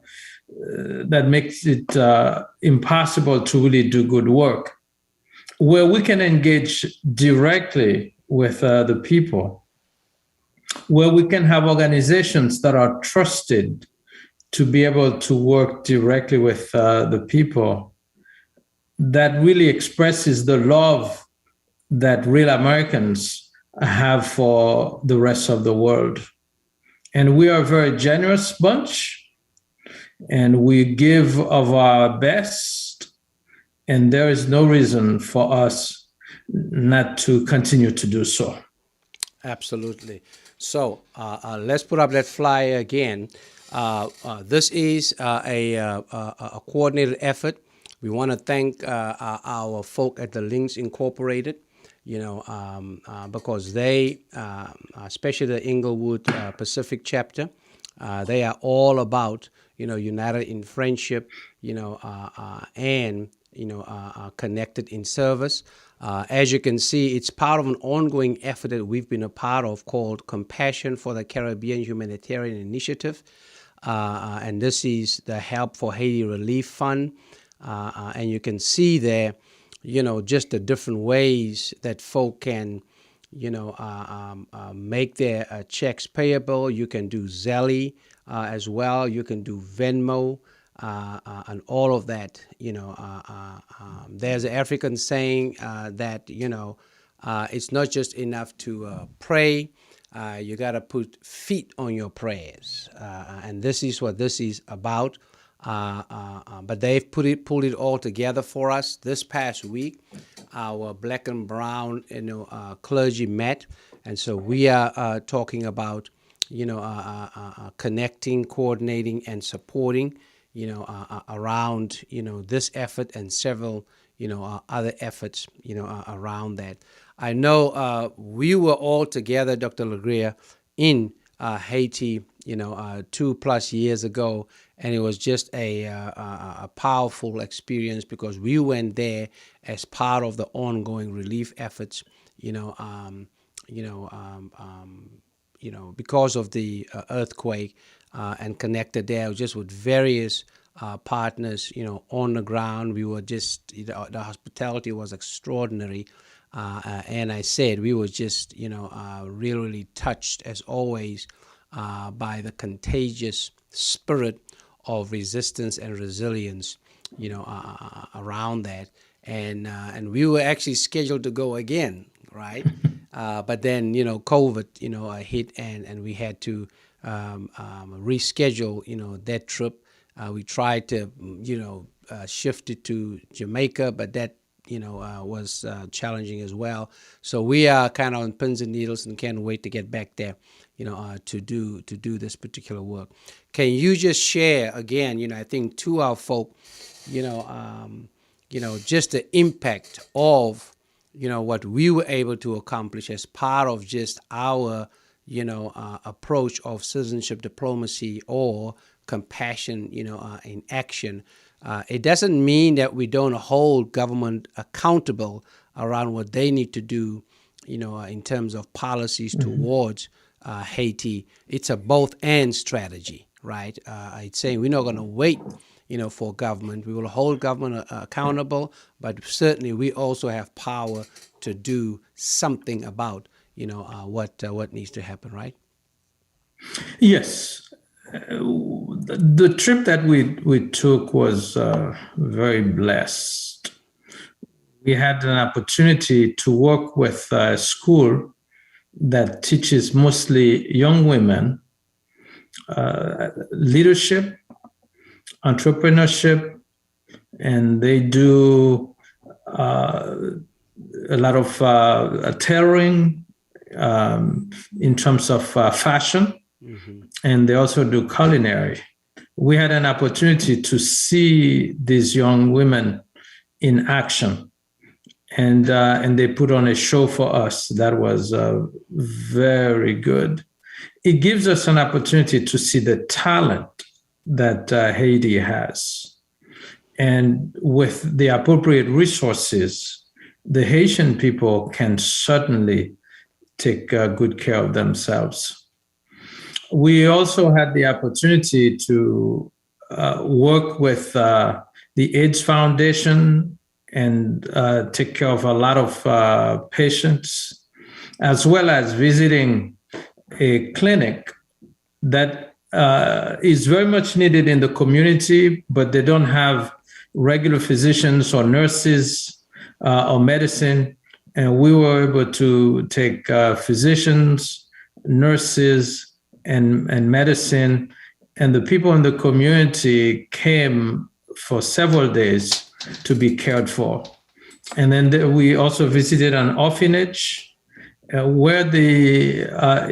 that makes it impossible to really do good work. Where we can engage directly with the people, where we can have organizations that are trusted to be able to work directly with the people, that really expresses the love that real Americans have for the rest of the world. And we are a very generous bunch, and we give of our best, and there is no reason for us not to continue to do so. Absolutely. So let's put up that flyer again. This is a coordinated effort. We want to thank our folk at the Links Incorporated, because they, especially the Inglewood Pacific chapter, they are all about, united in friendship, and, connected in service. As you can see, it's part of an ongoing effort that we've been a part of called Compassion for the Caribbean Humanitarian Initiative. And this is the Help for Haiti Relief Fund. And you can see there, just the different ways that folk can, make their checks payable. You can do Zelle as well. You can do Venmo and all of that. There's an African saying that, it's not just enough to pray. You got to put feet on your prayers. And this is what this is about. But they've pulled it all together for us. This past week, our Black and Brown, clergy met, and so we are talking about, connecting, coordinating, and supporting, around, this effort and several, other efforts, around that. I know we were all together, Dr. LaGreya, in Haiti, 2+ years ago, and it was just a powerful experience because we went there as part of the ongoing relief efforts, because of the earthquake and connected there just with various partners, on the ground. We were just, the hospitality was extraordinary. And I said, we were just, really, really touched as always by the contagious spirit of resistance and resilience, around that. And we were actually scheduled to go again, right? But then, COVID, hit and we had to reschedule, that trip. We tried to, shift it to Jamaica, but that, was challenging as well. So we are kind of on pins and needles and can't wait to get back there, to do this particular work. Can you just share again, I think to our folk, just the impact of, what we were able to accomplish as part of just our, approach of citizenship diplomacy or compassion, in action. It doesn't mean that we don't hold government accountable around what they need to do, in terms of policies towards Haiti. It's a both and strategy, right? It's saying we're not going to wait, for government. We will hold government accountable, but certainly we also have power to do something about, what needs to happen, right? Yes. The trip that we took was very blessed. We had an opportunity to work with a school that teaches mostly young women leadership, entrepreneurship, and they do a lot of tailoring in terms of fashion. Mm-hmm. And they also do culinary. We had an opportunity to see these young women in action, and they put on a show for us that was very good. It gives us an opportunity to see the talent that Haiti has, and with the appropriate resources, the Haitian people can certainly take good care of themselves. We also had the opportunity to work with the AIDS Foundation and take care of a lot of patients, as well as visiting a clinic that is very much needed in the community, but they don't have regular physicians or nurses or medicine. And we were able to take physicians, nurses, and medicine, and the people in the community came for several days to be cared for. And then we also visited an orphanage where the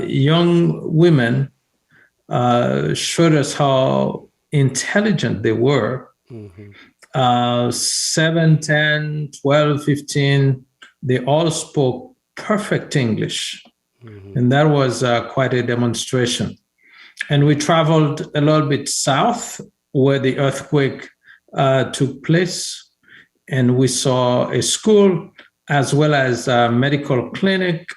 young women showed us how intelligent they were. Mm-hmm. 7, 10, 12, 15, they all spoke perfect English. Mm-hmm. And that was quite a demonstration. And we traveled a little bit south where the earthquake took place. And we saw a school as well as a medical clinic.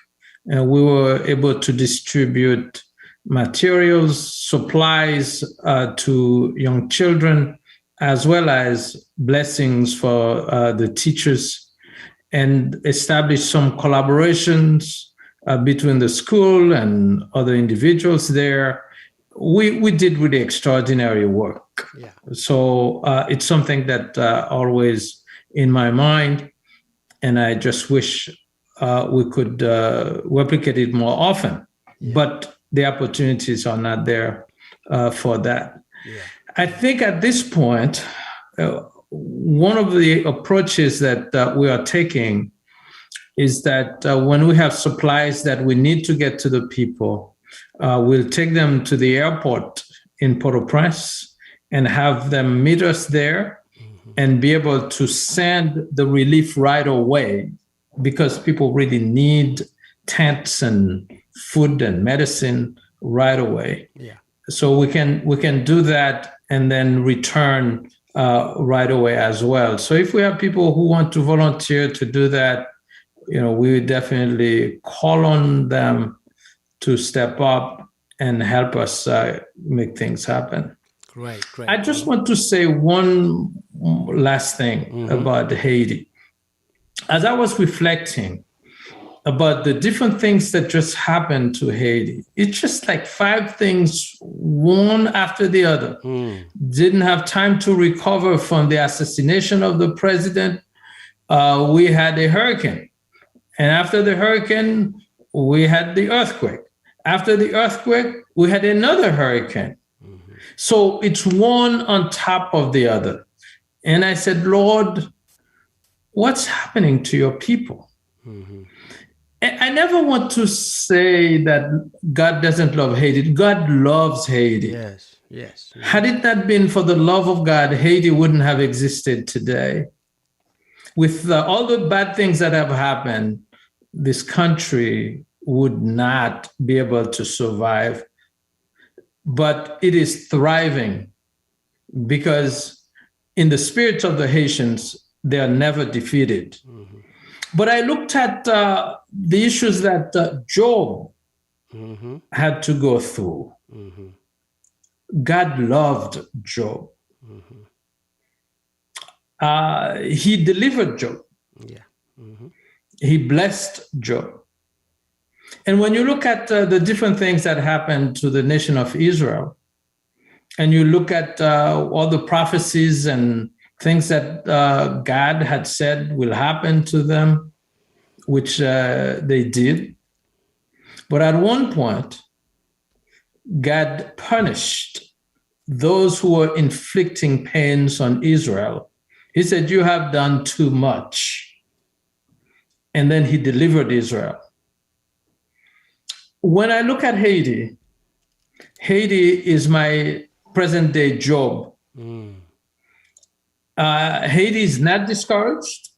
And we were able to distribute materials, supplies to young children, as well as blessings for the teachers, and establish some collaborations between the school and other individuals there. We did really extraordinary work. Yeah. So it's something that always in my mind, and I just wish we could replicate it more often. Yeah. But the opportunities are not there for that. Yeah. I think at this point, one of the approaches that we are taking is that when we have supplies that we need to get to the people, we'll take them to the airport in Port-au-Prince and have them meet us there, mm-hmm. and be able to send the relief right away, because people really need tents and food and medicine right away. Yeah. So we can do that and then return right away as well. So if we have people who want to volunteer to do that, we would definitely call on them to step up and help us make things happen. Great. I just want to say one last thing about Haiti. As I was reflecting about the different things that just happened to Haiti, it's just like 5 things, one after the other. Didn't have time to recover from the assassination of the president. We had a hurricane. And after the hurricane, we had the earthquake. After the earthquake, we had another hurricane. So it's one on top of the other. And I said, Lord, what's happening to your people? I never want to say that God doesn't love Haiti. God loves Haiti. Yes. Had it not been for the love of God, Haiti wouldn't have existed today. With all the bad things that have happened, this country would not be able to survive. But it is thriving because in the spirit of the Haitians, they are never defeated. But I looked at the issues that Job had to go through. God loved Job. He delivered Job. He blessed Job. And when you look at the different things that happened to the nation of Israel, and you look at all the prophecies and things that God had said will happen to them, which they did. But at one point, God punished those who were inflicting pains on Israel. He said, you have done too much. And then he delivered Israel. When I look at Haiti, Haiti is my present day Job. Haiti is not discouraged.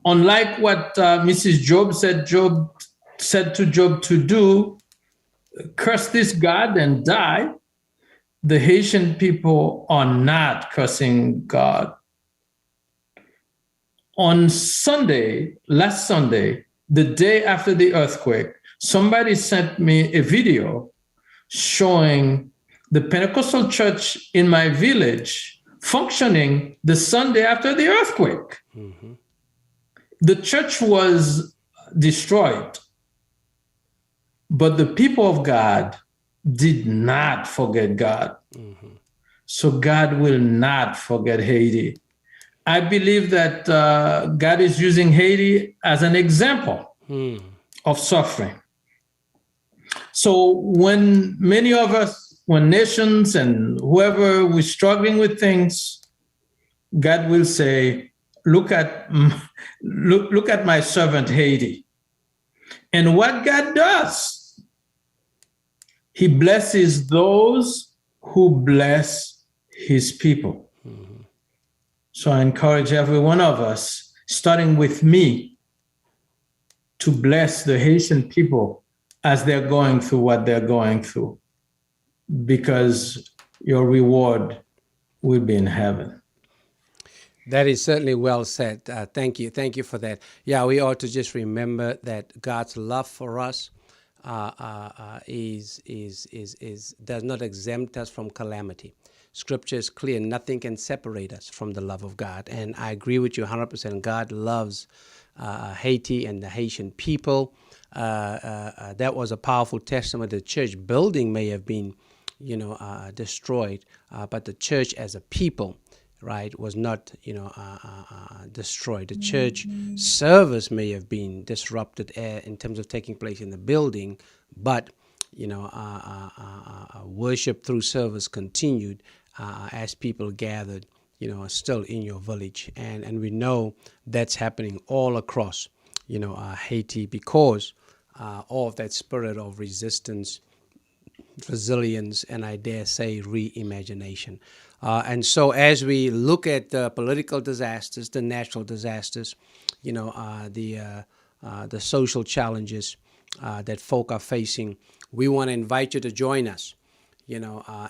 Unlike what Mrs. Job said to Job to do, curse this God and die, the Haitian people are not cursing God. On Sunday, last Sunday, the day after the earthquake, somebody sent me a video showing the Pentecostal church in my village functioning the Sunday after the earthquake. The church was destroyed, but the people of God did not forget God. So God will not forget Haiti. I believe that God is using Haiti as an example of suffering. So when many of us, when nations and whoever we're struggling with things, God will say, look at my servant Haiti. And what God does, he blesses those who bless his people. So I encourage every one of us, starting with me, to bless the Haitian people as they're going through what they're going through, because your reward will be in heaven. That is certainly well said. Thank you for that. Yeah, we ought to just remember that God's love for us does not exempt us from calamity. Scripture is clear. Nothing can separate us from the love of God. And I agree with you 100%. God loves Haiti and the Haitian people. That was a powerful testament. The church building may have been, destroyed, but the church as a people, right, was not, destroyed. The church service may have been disrupted in terms of taking place in the building, but, worship through service continued as people gathered, still in your village. And we know that's happening all across, Haiti, because of that spirit of resistance, resilience, and I dare say reimagination. And so as we look at the political disasters, the natural disasters, the social challenges that folk are facing, we want to invite you to join us.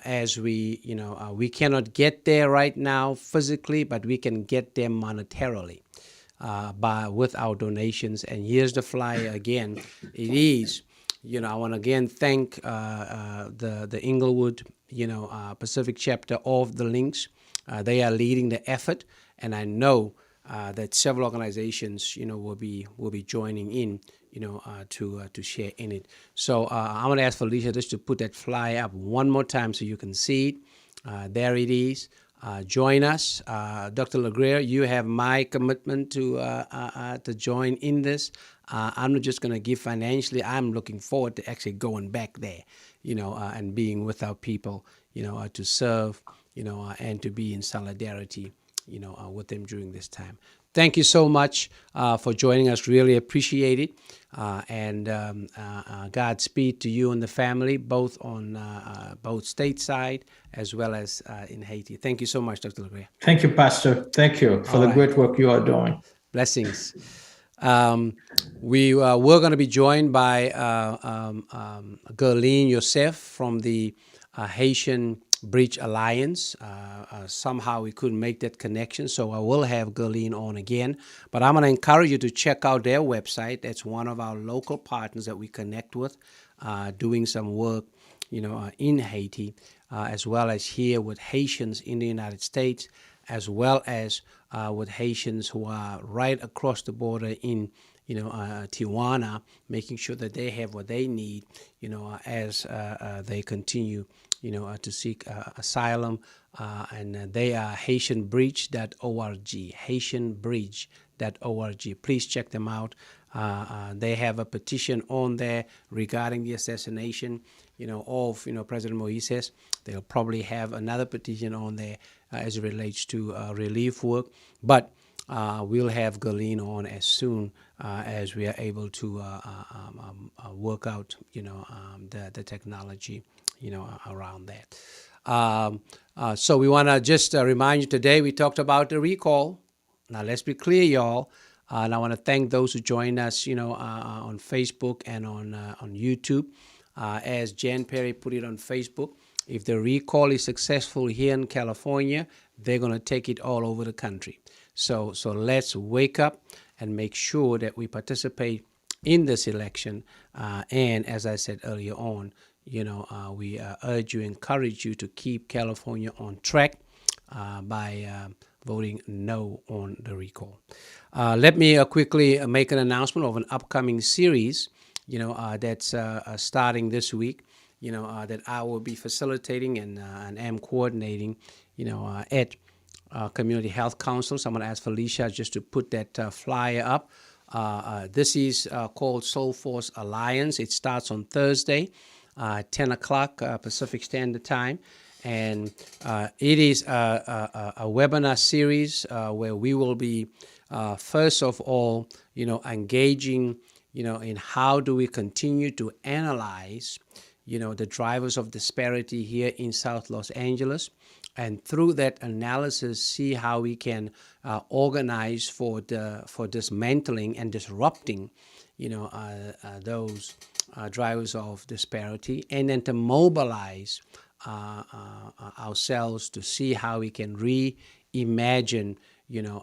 As we cannot get there right now physically, but we can get there monetarily with our donations. And here's the flyer again. It is, I want to again thank the Inglewood, Pacific chapter of the Links. They are leading the effort, and I know that several organizations, will be joining in, to share in it. So I'm going to ask Felicia just to put that flyer up one more time so you can see it. There it is. Join us. Dr. LeGrier, you have my commitment to join in this. I'm not just going to give financially. I'm looking forward to actually going back there, and being with our people, to serve, and to be in solidarity, with them during this time. Thank you so much for joining us. Really appreciate it. And Godspeed to you and the family, both on both stateside as well as in Haiti. Thank you so much, Dr. LeGrier. Thank you, Pastor. Thank you for the great work you are doing. Blessings. We're going to be joined by Gerline Yosef from the Haitian Bridge Alliance. Somehow we couldn't make that connection, so I will have Gerline on again. But I'm going to encourage you to check out their website. That's one of our local partners that we connect with, doing some work, in Haiti, as well as here with Haitians in the United States, as well as with Haitians who are right across the border in, Tijuana, making sure that they have what they need, as they continue, to seek asylum. And they are HaitianBridge.org, HaitianBridge.org. Please check them out. They have a petition on there regarding the assassination, of, President Moises. They'll probably have another petition on there as it relates to relief work. But we'll have Gerline on as soon as we are able to work out, the technology, around that. So we want to just remind you today, we talked about the recall. Now, let's be clear, y'all. And I want to thank those who joined us, on Facebook and on YouTube. As Jan Perry put it on Facebook, if the recall is successful here in California, they're going to take it all over the country. So let's wake up and make sure that we participate in this election. And as I said earlier on, we urge you, encourage you to keep California on track by voting no on the recall. Let me quickly make an announcement of an upcoming series, that's starting this week, that I will be facilitating and am coordinating, at Community Health Council. So I'm going to ask Felicia just to put that flyer up. This is called Soul Force Alliance. It starts on Thursday, 10 o'clock Pacific Standard Time. And it is a webinar series where we will be, first of all, engaging, in how do we continue to analyze, the drivers of disparity here in South Los Angeles. And through that analysis, see how we can organize for dismantling and disrupting, those drivers of disparity, and then to mobilize ourselves to see how we can reimagine,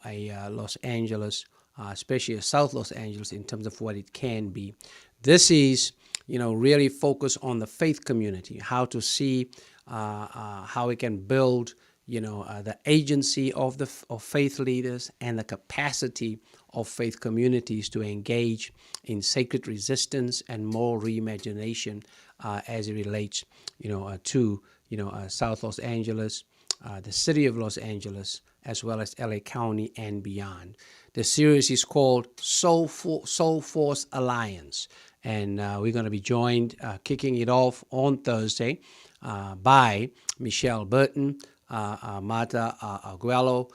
a Los Angeles, especially a South Los Angeles, in terms of what it can be. This is, really focus on the faith community, how to see how we can build, the agency of faith leaders and the capacity of faith communities to engage in sacred resistance and moral reimagination as it relates, to, South Los Angeles, the city of Los Angeles, as well as LA County and beyond. The series is called Soul Force Alliance, and we're going to be joined, kicking it off on Thursday, by Michelle Burton, Marta Aguelo,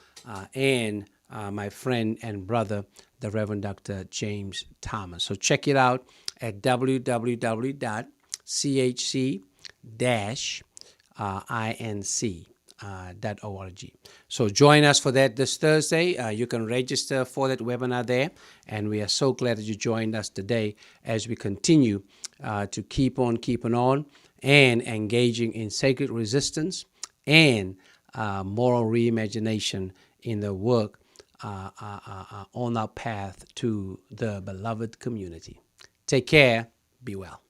and my friend and brother, the Reverend Dr. James Thomas. So check it out at www.chc-inc.org. So join us for that this Thursday. You can register for that webinar there, and we are so glad that you joined us today as we continue to keep on keeping on and engaging in sacred resistance and moral reimagination in the work on our path to the beloved community. Take care. Be well.